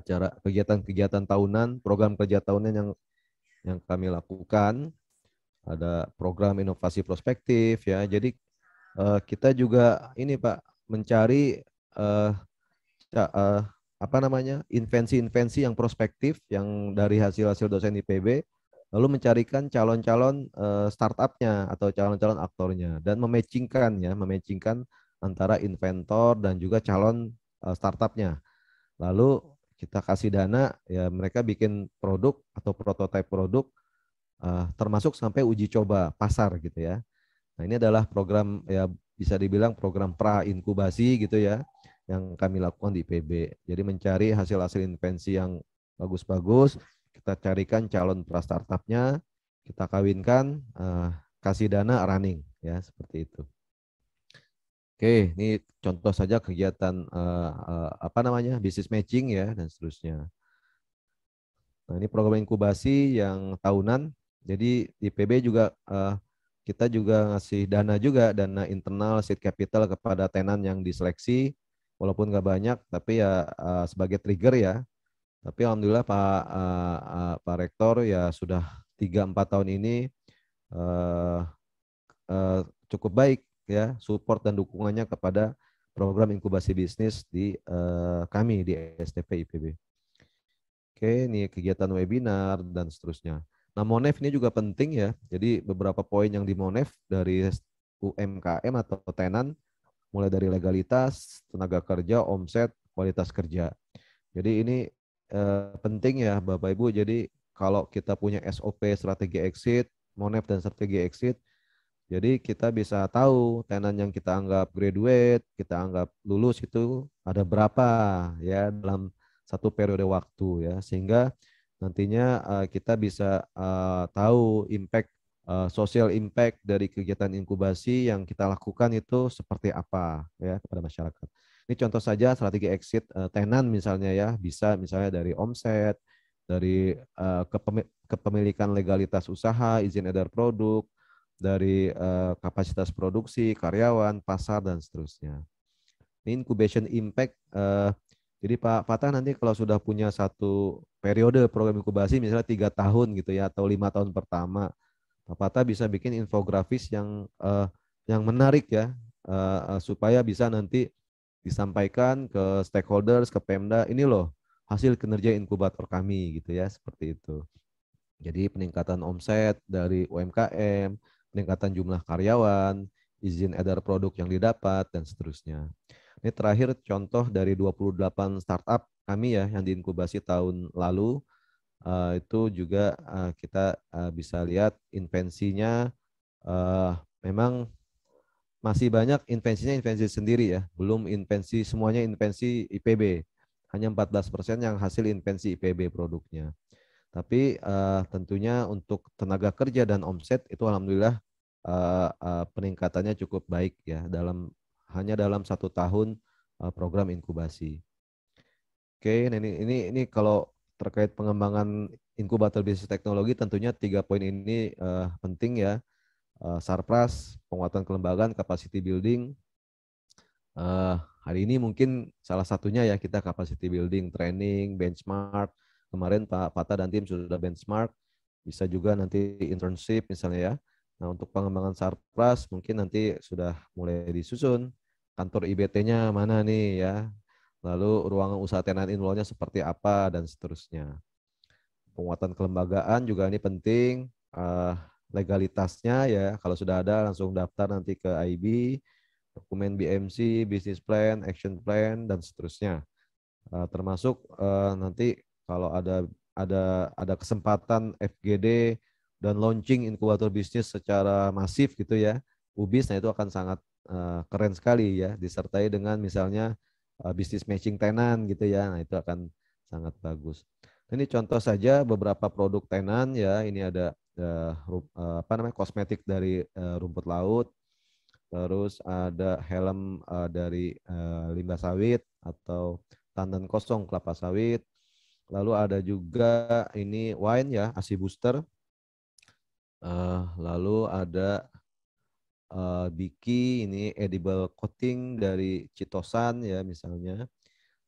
cara kegiatan-kegiatan tahunan, program kerja tahunan yang kami lakukan. Ada program inovasi prospektif ya. Jadi kita juga ini Pak mencari apa namanya invensi-invensi yang prospektif yang dari hasil-hasil dosen IPB, lalu mencarikan calon-calon startupnya atau calon-calon aktornya dan mematchingkan antara inventor dan juga calon startupnya. Lalu kita kasih dana ya mereka bikin produk atau prototipe produk termasuk sampai uji coba pasar gitu ya. Nah ini adalah program ya bisa dibilang program pra inkubasi gitu ya yang kami lakukan di IPB. Jadi mencari hasil-hasil invensi yang bagus-bagus, kita carikan calon pra startupnya, kita kawinkan, kasih dana running ya seperti itu. Oke, ini contoh saja kegiatan apa namanya business matching ya dan seterusnya. Nah ini program inkubasi yang tahunan. Jadi di IPB juga kita juga ngasih dana internal seed capital kepada tenan yang diseleksi. Walaupun nggak banyak, tapi ya sebagai trigger ya. Tapi alhamdulillah Pak Rektor ya sudah 3-4 tahun ini cukup baik ya support dan dukungannya kepada program inkubasi bisnis di kami di STP IPB. Oke, ini kegiatan webinar dan seterusnya. Nah, Monef ini juga penting ya. Jadi beberapa poin yang di Monef dari UMKM atau tenan mulai dari legalitas, tenaga kerja, omset, kualitas kerja. Jadi ini penting ya Bapak Ibu. Jadi kalau kita punya SOP strategi exit, Monef dan strategi exit, jadi kita bisa tahu tenan yang kita anggap graduate, kita anggap lulus itu ada berapa ya dalam satu periode waktu ya, sehingga nantinya kita bisa tahu impact social impact dari kegiatan inkubasi yang kita lakukan itu seperti apa ya kepada masyarakat. Ini contoh saja strategi exit tenan misalnya ya, bisa misalnya dari omset, dari kepemilikan legalitas usaha, izin edar produk, dari kapasitas produksi, karyawan, pasar, dan seterusnya. Ini incubation impact. Jadi Pak Fatah nanti kalau sudah punya satu periode program inkubasi, misalnya 3 tahun gitu ya, atau 5 tahun pertama, Pak Fatah bisa bikin infografis yang menarik ya, supaya bisa nanti disampaikan ke stakeholders, ke Pemda, ini loh hasil kinerja inkubator kami gitu ya, seperti itu. Jadi peningkatan omset dari UMKM, peningkatan jumlah karyawan, izin edar produk yang didapat, dan seterusnya. Ini terakhir contoh dari 28 startup kami ya yang diinkubasi tahun lalu. Itu juga kita bisa lihat invensinya memang masih banyak invensinya invensi sendiri ya, belum invensi semuanya invensi IPB. Hanya 14% yang hasil invensi IPB produknya. Tapi tentunya untuk tenaga kerja dan omset itu alhamdulillah peningkatannya cukup baik ya hanya dalam 1 tahun program inkubasi. Oke, ini kalau terkait pengembangan inkubator bisnis teknologi tentunya 3 poin ini penting ya. Sarpras, penguatan kelembagaan, capacity building. Hari ini mungkin salah satunya ya kita capacity building, training, benchmark. Kemarin Pak Fatah dan tim sudah benchmark. Bisa juga nanti internship misalnya ya. Nah untuk pengembangan Sarpras mungkin nanti sudah mulai disusun. Kantor IBT-nya mana nih ya. Lalu ruangan usaha tenan inwalnya seperti apa dan seterusnya. Penguatan kelembagaan juga ini penting. Legalitasnya ya kalau sudah ada langsung daftar nanti ke IB, dokumen BMC, business plan, action plan, dan seterusnya. Termasuk nanti kalau ada kesempatan FGD dan launching inkubator bisnis secara masif gitu ya, UBIS, nah itu akan sangat keren sekali ya, disertai dengan misalnya bisnis matching tenan gitu ya, nah itu akan sangat bagus. Ini contoh saja beberapa produk tenan ya, ini ada kosmetik dari rumput laut, terus ada helm dari limbah sawit atau tandan kosong kelapa sawit. Lalu ada juga ini wine ya, ASI booster. Lalu ada Biki, ini edible coating dari Citosan ya misalnya.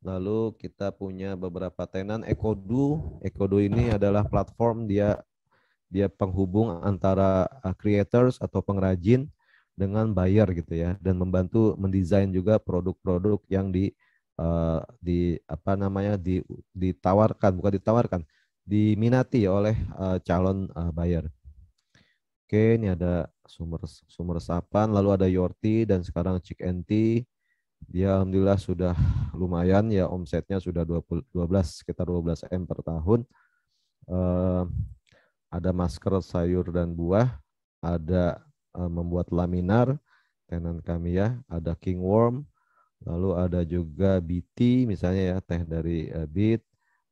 Lalu kita punya beberapa tenan Ekodu. Ekodu ini adalah platform dia penghubung antara creators atau pengrajin dengan buyer gitu ya, dan membantu mendesain juga produk-produk yang ditawarkan, bukan ditawarkan, diminati oleh calon buyer. Oke, ini ada sumber resapan, lalu ada Yorti dan sekarang Chick and Tea. Dia alhamdulillah sudah lumayan ya, omsetnya sudah 12 sekitar 12 M per tahun. Ada masker sayur dan buah, ada membuat laminar tenan kami ya, ada King Worm, lalu ada juga BT misalnya ya, teh dari Beet,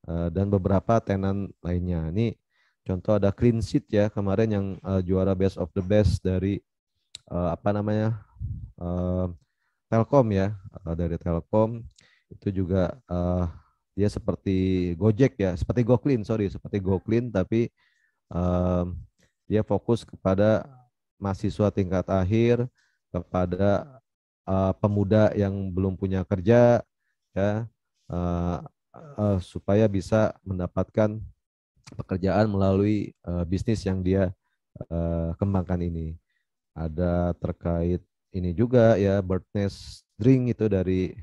dan beberapa tenan lainnya. Ini contoh ada Clean Sheet ya, kemarin yang juara best of the best dari Telkom ya, dari Telkom itu juga dia seperti Gojek ya, seperti GoClean tapi dia fokus kepada mahasiswa tingkat akhir, kepada pemuda yang belum punya kerja ya, supaya bisa mendapatkan pekerjaan melalui bisnis yang dia kembangkan ini. Ada terkait ini juga ya, bird nest drink itu dari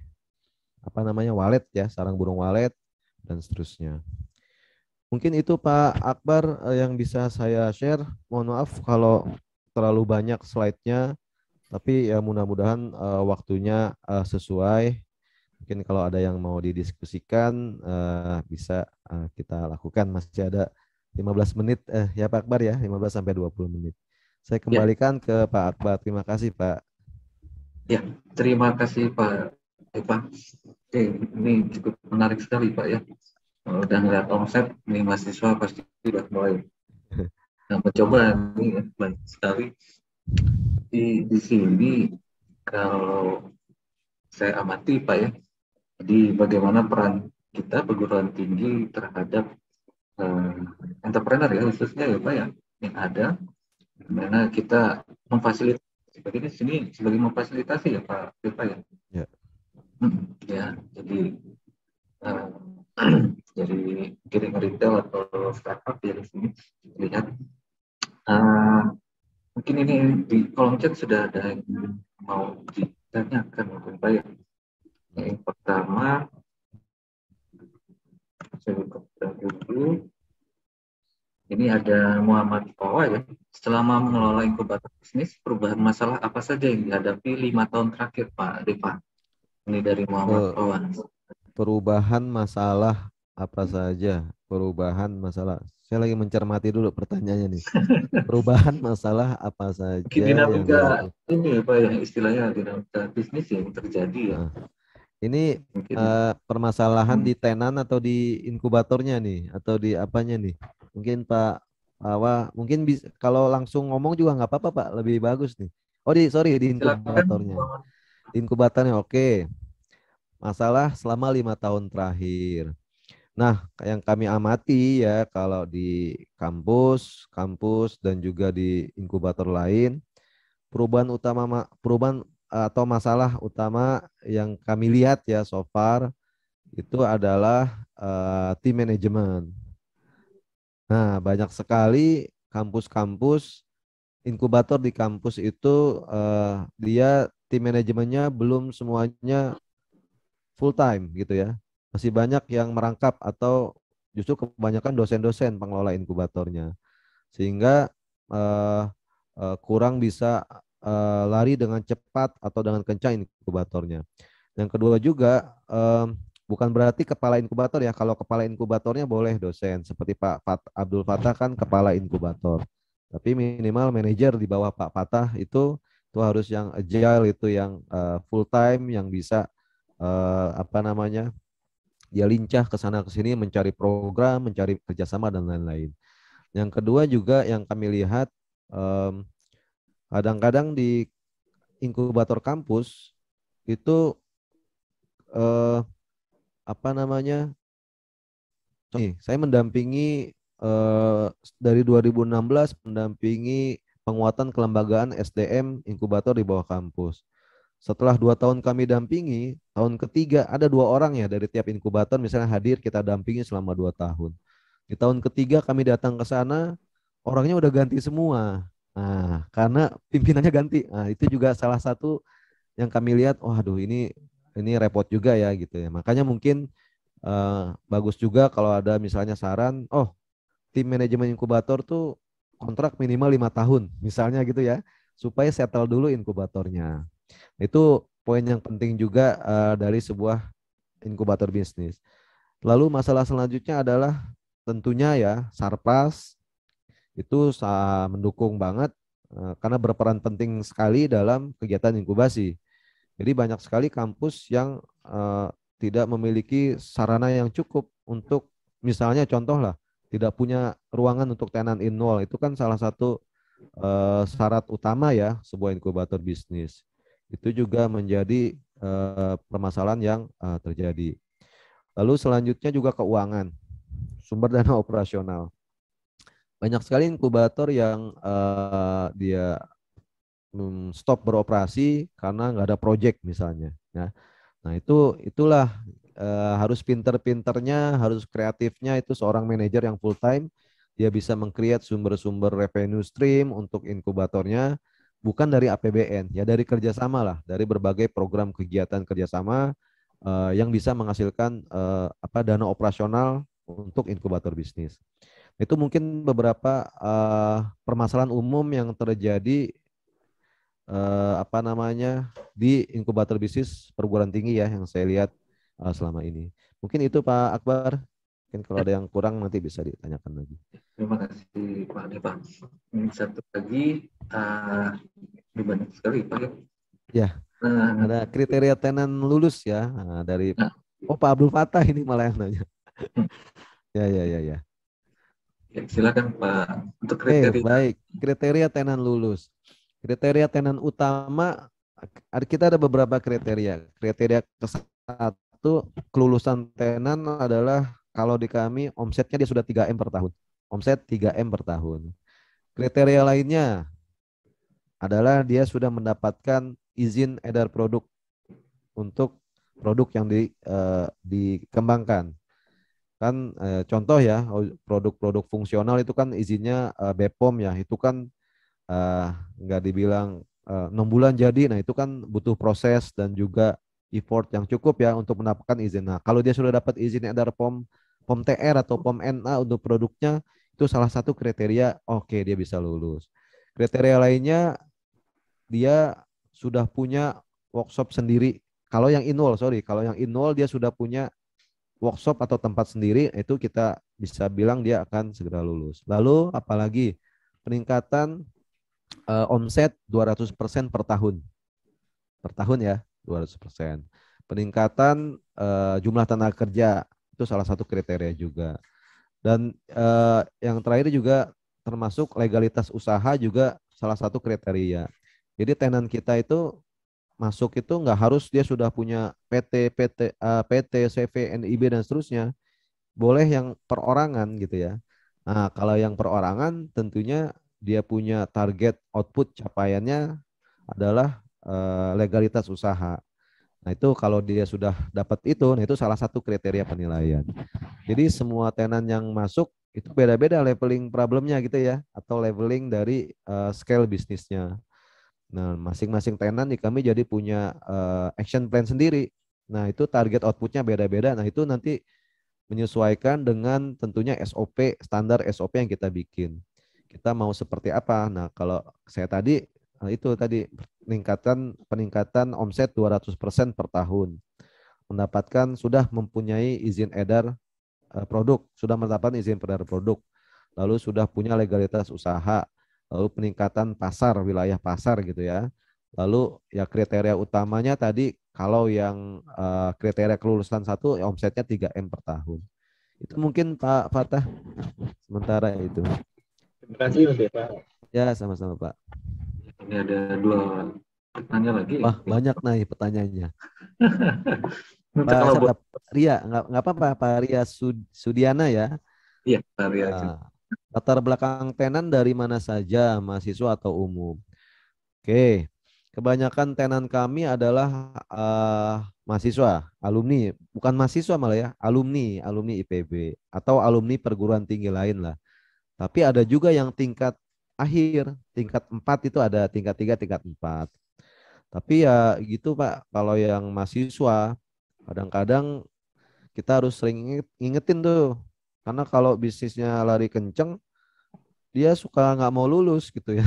walet ya, sarang burung walet dan seterusnya. Mungkin itu Pak Akbar yang bisa saya share. Mohon maaf kalau terlalu banyak slide-nya, tapi ya mudah-mudahan waktunya sesuai. Mungkin kalau ada yang mau didiskusikan bisa kita lakukan. Masih ada 15 menit ya Pak Akbar ya, 15 sampai 20 menit. Saya kembalikan ke Pak Akbar. Terima kasih Pak. Ya, terima kasih Pak Eva. Oke, ini cukup menarik sekali Pak ya. Udah ngeliat omset, ini mahasiswa pasti sudah mulai mencoba ini baik sekali. Di sini kalau saya amati Pak ya, jadi bagaimana peran kita perguruan tinggi terhadap entrepreneur ya, khususnya ya Pak ya, yang ada Dimana kita memfasilitasi sebagai sini sebagai memfasilitasi ya Pak Viva ya. Ya. Ya, jadi uh, dari kirim retail atau startup ya di sini lihat. Mungkin ini di kolom chat sudah ada yang mau ditanyakan mungkin Pak ya. Yang pertama, saya buka dulu. Ini ada Muhammad Pawa ya. Selama mengelola inkubator bisnis, perubahan masalah apa saja yang dihadapi 5 tahun terakhir Pak Depa? Ini dari Muhammad Pawa. Perubahan masalah apa saja? Perubahan masalah. Saya lagi mencermati dulu pertanyaannya nih. Perubahan masalah apa saja yang dihadapi? Ini Pak yang istilahnya dinamika bisnis yang terjadi ya. Ini permasalahan di tenan atau di inkubatornya nih atau di apanya nih? Mungkin Pak Pawa, mungkin bisa kalau langsung ngomong juga nggak apa-apa Pak, lebih bagus nih. Oh di inkubatornya. Di inkubatornya oke. Masalah selama 5 tahun terakhir. Nah, yang kami amati ya kalau di kampus dan juga di inkubator lain, perubahan atau masalah utama yang kami lihat ya so far itu adalah tim manajemen. Nah, banyak sekali kampus-kampus inkubator di kampus itu dia tim manajemennya belum semuanya full time gitu ya. Masih banyak yang merangkap atau justru kebanyakan dosen-dosen pengelola inkubatornya. Sehingga kurang bisa lari dengan cepat atau dengan kencang inkubatornya. Yang kedua juga bukan berarti kepala inkubator ya. Kalau kepala inkubatornya boleh dosen seperti Pak Abdul Fatah kan kepala inkubator. Tapi minimal manajer di bawah Pak Fatah itu harus yang agile, itu yang full time, yang bisa dia lincah ke sana ke sini mencari program, mencari kerjasama dan lain-lain. Yang kedua juga yang kami lihat kadang-kadang di inkubator kampus itu saya mendampingi dari 2016 mendampingi penguatan kelembagaan SDM inkubator di bawah kampus. Setelah 2 tahun kami dampingi, tahun ketiga ada 2 orang ya dari tiap inkubator misalnya hadir kita dampingi selama 2 tahun. Di tahun ketiga kami datang ke sana, orangnya udah ganti semua. Nah, karena pimpinannya ganti. Nah, itu juga salah satu yang kami lihat, waduh ini repot juga ya gitu ya. Makanya mungkin bagus juga kalau ada misalnya saran, tim manajemen inkubator tuh kontrak minimal 5 tahun, misalnya gitu ya, supaya settle dulu inkubatornya. Itu poin yang penting juga dari sebuah inkubator bisnis. Lalu masalah selanjutnya adalah tentunya ya Sarpras itu mendukung banget karena berperan penting sekali dalam kegiatan inkubasi. Jadi banyak sekali kampus yang tidak memiliki sarana yang cukup untuk misalnya contoh lah tidak punya ruangan untuk tenant in wall, itu kan salah satu syarat utama ya sebuah inkubator bisnis. Itu juga menjadi permasalahan yang terjadi. Lalu selanjutnya juga keuangan, sumber dana operasional. Banyak sekali inkubator yang dia stop beroperasi karena nggak ada project misalnya. Ya. Nah itulah harus pinter-pinternya, harus kreatifnya itu seorang manajer yang full time. Dia bisa meng-create sumber-sumber revenue stream untuk inkubatornya, bukan dari APBN, ya dari kerjasama lah, dari berbagai program kegiatan kerjasama yang bisa menghasilkan dana operasional untuk inkubator bisnis. Itu mungkin beberapa permasalahan umum yang terjadi di inkubator bisnis perguruan tinggi ya yang saya lihat selama ini. Mungkin itu Pak Akbar. Mungkin kalau ada yang kurang nanti bisa ditanyakan lagi. Terima kasih Pak Depa. Ini satu lagi banyak sekali Pak. Ya. Ada kriteria tenan lulus ya dari Pak Abdul Fatah ini malah yang nanya. Ya. Silakan Pak untuk kriteria. Baik, kriteria tenan lulus. Kriteria tenan utama kita ada beberapa kriteria. Kriteria ke-1 kelulusan tenan adalah kalau di kami omsetnya dia sudah 3M per tahun. Omset 3M per tahun. Kriteria lainnya adalah dia sudah mendapatkan izin edar produk untuk produk yang dikembangkan. Kan contoh ya, produk-produk fungsional itu kan izinnya BPOM ya, itu kan eh, nggak dibilang 6 bulan jadi, nah itu kan butuh proses dan juga effort yang cukup ya untuk mendapatkan izin. Nah kalau dia sudah dapat izin edar POM, POM TR atau POM NA untuk produknya, itu salah satu kriteria, oke dia bisa lulus. Kriteria lainnya dia sudah punya workshop sendiri. Kalau yang inwal, sorry, kalau yang inwal dia sudah punya workshop atau tempat sendiri, itu kita bisa bilang dia akan segera lulus. Lalu apalagi peningkatan omset 200% per tahun. Per tahun ya, 200%. Peningkatan jumlah tenaga kerja itu salah satu kriteria juga. Dan yang terakhir juga termasuk legalitas usaha juga salah satu kriteria. Jadi tenan kita itu masuk itu nggak harus dia sudah punya PT, CV, NIB dan seterusnya. Boleh yang perorangan gitu ya. Nah, kalau yang perorangan tentunya dia punya target output capaiannya adalah legalitas usaha. Nah, itu kalau dia sudah dapat itu, nah itu salah satu kriteria penilaian. Jadi semua tenan yang masuk itu beda-beda leveling problemnya gitu ya, atau leveling dari scale bisnisnya. Nah, masing-masing tenan di kami jadi punya action plan sendiri. Nah, itu target outputnya beda-beda. Nah, itu nanti menyesuaikan dengan tentunya SOP, standar SOP yang kita bikin. Kita mau seperti apa? Nah, kalau saya tadi itu tadi peningkatan omset 200% per tahun. Mendapatkan sudah mempunyai izin edar produk, sudah mendapatkan izin edar produk. Lalu sudah punya legalitas usaha, lalu peningkatan pasar, wilayah pasar gitu ya. Lalu ya kriteria utamanya tadi kalau yang kriteria kelulusan satu ya omsetnya 3M per tahun. Itu mungkin Pak Fatah sementara itu. Terima kasih Mas Eva. Ya sama-sama Pak. Ini ada 2 pertanyaan lagi. Wah banyak nih pertanyaannya. Nanti Pak kalau siapa? Ria, nggak apa-apa Pak Ria Sudiana ya. iya, Arya. Latar belakang tenan dari mana saja, mahasiswa atau umum? Oke, kebanyakan tenan kami adalah mahasiswa, alumni, bukan mahasiswa malah ya, alumni IPB atau alumni perguruan tinggi lain lah. Tapi ada juga yang tingkat akhir, tingkat 4 itu ada tingkat 3, tingkat 4. Tapi ya gitu Pak, kalau yang mahasiswa kadang-kadang kita harus sering ingetin tuh. Karena kalau bisnisnya lari kenceng, dia suka nggak mau lulus gitu ya.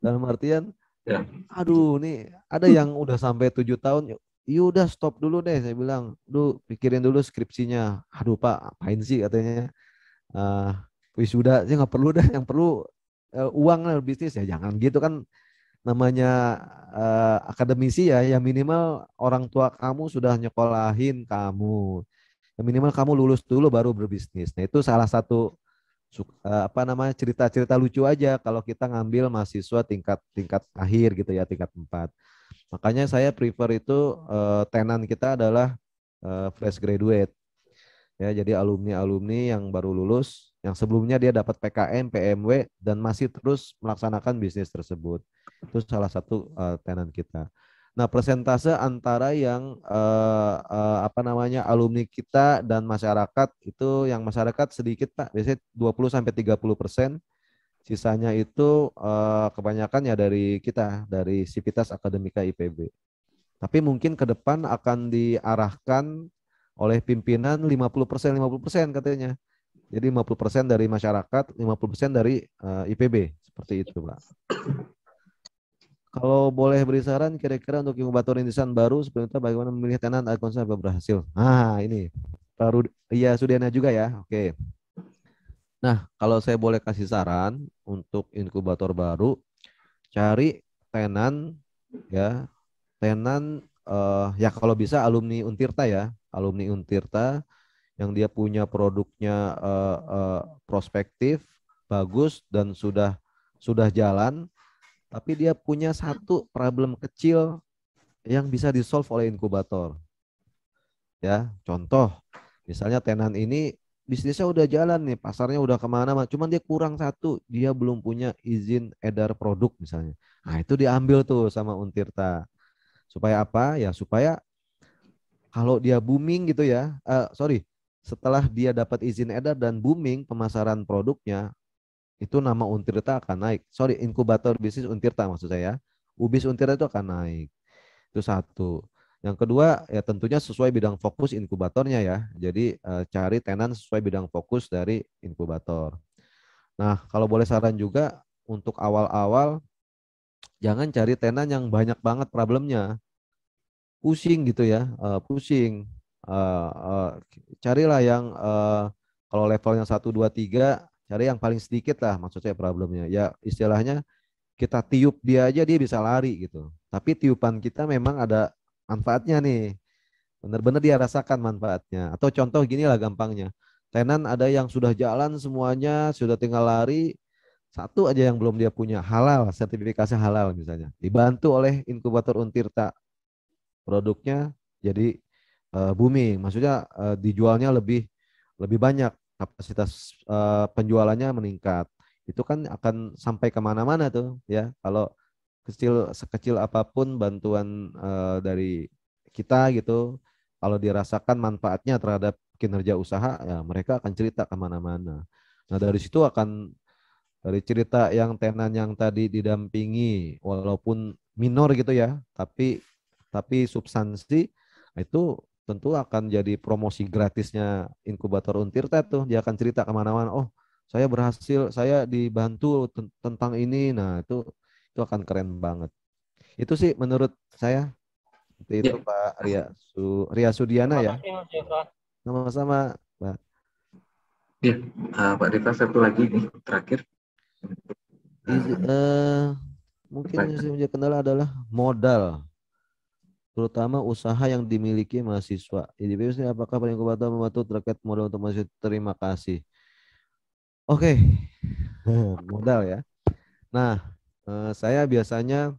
Dalam artian, Ya. aduh nih ada yang udah sampai 7 tahun, yuk udah stop dulu deh. Saya bilang, duh pikirin dulu skripsinya. Aduh Pak, apain sih katanya. Uh, Wisuda sih nggak perlu dah, yang perlu uang lah bisnis ya. Jangan gitu kan, namanya akademisi ya, ya minimal orang tua kamu sudah nyekolahin kamu. Ya minimal kamu lulus dulu baru berbisnis. Nah, itu salah satu apa namanya cerita-cerita lucu aja kalau kita ngambil mahasiswa tingkat tingkat akhir gitu ya, tingkat 4. Makanya saya prefer itu tenan kita adalah fresh graduate. Ya, jadi alumni-alumni yang baru lulus, yang sebelumnya dia dapat PKM, PMW dan masih terus melaksanakan bisnis tersebut. Itu salah satu tenan kita. Nah, persentase antara yang apa namanya alumni kita dan masyarakat itu, yang masyarakat sedikit Pak, biasanya 20-30%. Sisanya itu kebanyakan ya dari kita, dari Sivitas Akademika IPB. Tapi mungkin ke depan akan diarahkan oleh pimpinan 50% katanya. Jadi 50% dari masyarakat, 50% dari IPB. Seperti itu, Pak. Kalau boleh beri saran kira-kira untuk inkubator rintisan baru sebenarnya bagaimana memilih tenan agar konsep berhasil. Nah, ini baru iya Sudiana juga ya. Oke. Nah, kalau saya boleh kasih saran untuk inkubator baru, cari tenan ya, tenan ya kalau bisa alumni Untirta ya, alumni Untirta yang dia punya produknya prospektif, bagus dan sudah jalan, tapi dia punya satu problem kecil yang bisa disolve oleh inkubator. Ya, contoh, misalnya tenan ini bisnisnya udah jalan nih, pasarnya udah kemana-mana, cuman dia kurang satu, dia belum punya izin edar produk misalnya. Nah itu diambil tuh sama Untirta. Supaya apa? Ya supaya kalau dia booming gitu ya, setelah dia dapat izin edar dan booming pemasaran produknya, itu nama Untirta akan naik. Inkubator bisnis Untirta maksud saya. UBIS Untirta itu akan naik. Itu satu. Yang kedua ya tentunya sesuai bidang fokus inkubatornya ya. Jadi cari tenan sesuai bidang fokus dari inkubator. Nah, kalau boleh saran juga untuk awal-awal jangan cari tenan yang banyak banget problemnya. Pusing gitu ya, pusing. Eh, eh, Carilah yang kalau levelnya 1, 2, 3, cari yang paling sedikit lah maksud saya problemnya. Ya istilahnya kita tiup dia aja dia bisa lari gitu. Tapi tiupan kita memang ada manfaatnya nih. Benar-benar dia rasakan manfaatnya. Atau contoh gini lah gampangnya. Tenan ada yang sudah jalan semuanya, sudah tinggal lari, satu aja yang belum dia punya, halal, sertifikasi halal misalnya. Dibantu oleh inkubator Untirta, produknya jadi booming. Maksudnya dijualnya lebih lebih banyak, kapasitas penjualannya meningkat. Itu kan akan sampai kemana-mana tuh ya. Kalau sekecil apapun bantuan dari kita gitu, kalau dirasakan manfaatnya terhadap kinerja usaha, ya mereka akan cerita kemana-mana. Nah dari situ akan dari cerita yang tenan yang tadi didampingi, walaupun minor gitu ya, tapi substansi itu tentu akan jadi promosi gratisnya inkubator Untirta tuh. Dia akan cerita kemana-mana. Oh, saya berhasil, saya dibantu tentang ini. Nah itu akan keren banget. Itu sih menurut saya. Seperti itu Ya, Pak Ria Sudiana Terima ya. kasih Mas Eva. Sama-sama Pak. ya. Pak Rita satu lagi nih terakhir. Izi- Eh, eh, Mungkin yang saya menjadi kendala adalah modal, terutama usaha yang dimiliki mahasiswa. Jadi biasanya apakah Pak Inkubator membantu terkait modal untuk mahasiswa? Terima kasih. Oke, modal ya. Nah, saya biasanya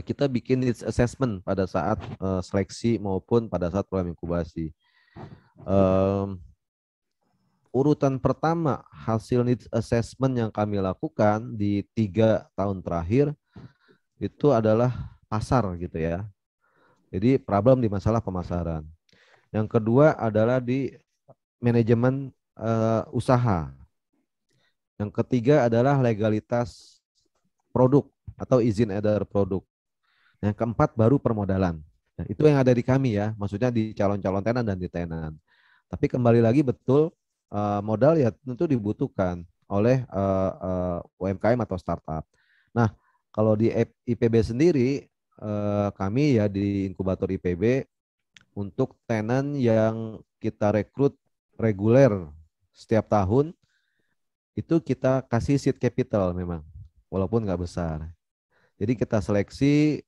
kita bikin needs assessment pada saat seleksi maupun pada saat program inkubasi. Em, Urutan pertama hasil needs assessment yang kami lakukan di 3 tahun terakhir itu adalah pasar gitu ya. Jadi problem di masalah pemasaran. Yang kedua adalah di manajemen usaha. Yang ketiga adalah legalitas produk atau izin edar produk. Yang keempat baru permodalan. Nah, itu yang ada di kami ya, maksudnya di calon-calon tenan dan di tenan. Tapi kembali lagi betul modal ya tentu dibutuhkan oleh UMKM atau startup. Nah, kalau di IPB sendiri kami ya di inkubator IPB untuk tenan yang kita rekrut reguler setiap tahun itu kita kasih seed capital memang walaupun nggak besar. Jadi kita seleksi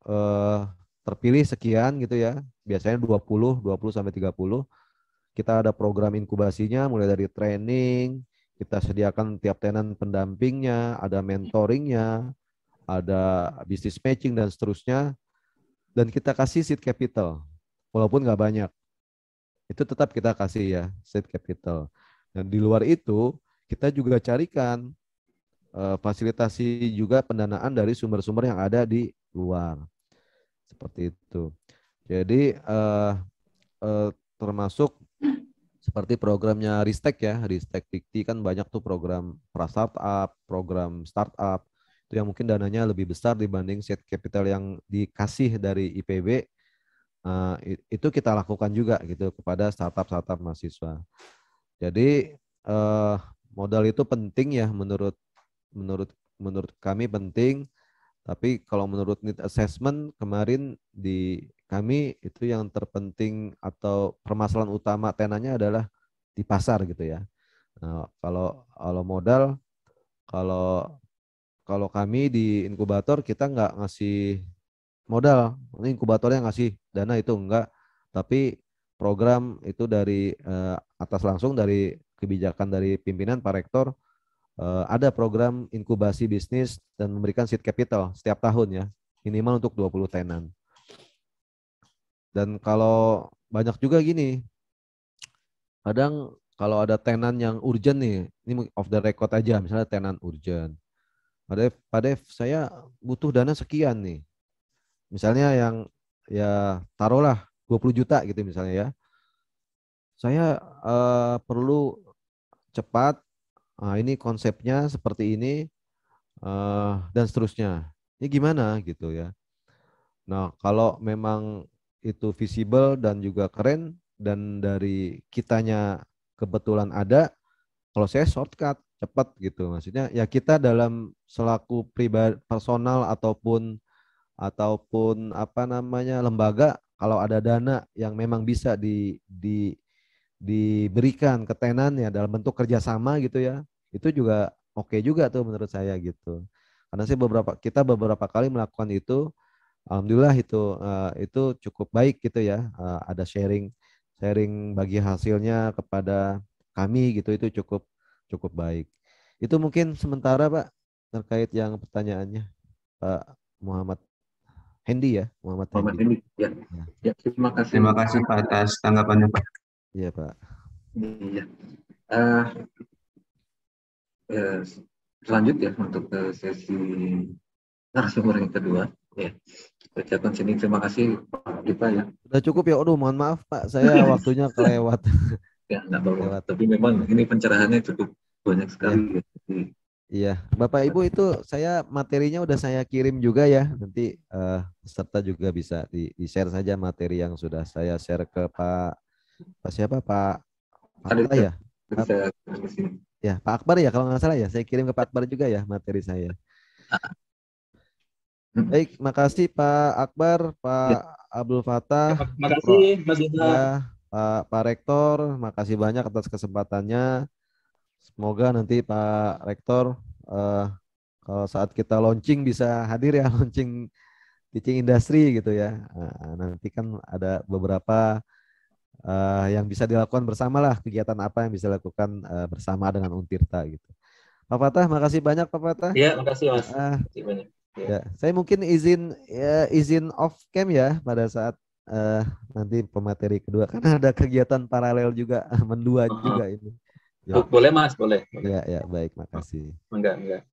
eh, terpilih sekian gitu ya. Biasanya 20 sampai 30. Kita ada program inkubasinya mulai dari training, kita sediakan tiap tenan pendampingnya, ada mentoringnya, ada business matching dan seterusnya. Dan kita kasih seed capital walaupun nggak banyak. Itu tetap kita kasih ya seed capital. Dan di luar itu kita juga carikan fasilitasi juga pendanaan dari sumber-sumber yang ada di luar. Seperti itu. Jadi termasuk seperti programnya Ristek ya, Ristek Dikti kan banyak tuh program pra startup, program startup itu yang mungkin dananya lebih besar dibanding seed capital yang dikasih dari IPB. Itu kita lakukan juga gitu kepada startup-startup mahasiswa. Jadi modal itu penting ya menurut menurut kami penting. Tapi kalau menurut need assessment kemarin di kami itu yang terpenting atau permasalahan utama tenanya adalah di pasar gitu ya. Nah, kalau modal, kalau kalau kami di inkubator kita nggak ngasih modal, ini inkubatornya ngasih dana itu enggak, tapi program itu dari atas langsung dari kebijakan dari pimpinan Pak Rektor ada program inkubasi bisnis dan memberikan seed capital setiap tahun ya, minimal untuk 20 tenan. Dan kalau banyak juga gini, kadang kalau ada tenan yang urgent nih, ini off the record aja, misalnya tenan urgent. Pak Dev, saya butuh dana sekian nih. Misalnya yang ya taruhlah 20 juta gitu misalnya ya. Saya perlu cepat, ini konsepnya seperti ini dan seterusnya. Ini gimana gitu ya. Nah, kalau memang itu visible dan juga keren dan dari kitanya kebetulan ada, kalau saya shortcut cepat gitu. Maksudnya ya kita dalam selaku pribadi personal ataupun apa namanya lembaga, kalau ada dana yang memang bisa diberikan ke tenan ya dalam bentuk kerjasama gitu ya, itu juga oke juga tuh menurut saya gitu. Karena saya kita beberapa kali melakukan itu, alhamdulillah itu cukup baik gitu ya. Ada sharing sharing bagi hasilnya kepada kami gitu, itu cukup cukup baik. Itu mungkin sementara Pak terkait yang pertanyaannya Pak Muhammad Hendy ya, Muhammad Muhammad Hendy. Hendy. Ya, Ya, ya, terima kasih. Terima kasih Pak atas tanggapannya Pak. iya Pak. Iya. Eh, Selanjutnya untuk sesi narasumber yang kedua. Ya. Ucapkan sini terima kasih Pak Dipa ya. Udah cukup ya. Aduh, mohon maaf Pak, saya waktunya kelewat. Ya, enggak apa-apa. Lewat. Tapi memang ini pencerahannya cukup banyak sekali. Ya. Jadi, Iya, Bapak Ibu itu saya materinya udah saya kirim juga ya. Nanti peserta juga bisa di-share saja materi yang sudah saya share ke Pak siapa Pak Akbar ya? saya di sini. Ya, Pak Akbar ya kalau nggak salah ya. Saya kirim ke Pak Akbar juga ya materi saya. Baik, makasih Pak Akbar, Pak Abdul Fattah, Makasih Mas Dita. ya, Pak Rektor, makasih banyak atas kesempatannya. Semoga nanti Pak Rektor kalau saat kita launching bisa hadir ya, launching teaching industry gitu ya. Nanti kan ada beberapa yang bisa dilakukan bersama lah, kegiatan apa yang bisa dilakukan bersama dengan Untirta gitu. Pak Fattah, makasih banyak Pak Fattah. Ya, makasih Mas. Makasih banyak. Ya, saya mungkin izin off cam ya pada saat nanti pemateri kedua karena ada kegiatan paralel juga mendua juga ini. Ya. Boleh Mas, boleh. Ya, baik, makasih. Enggak.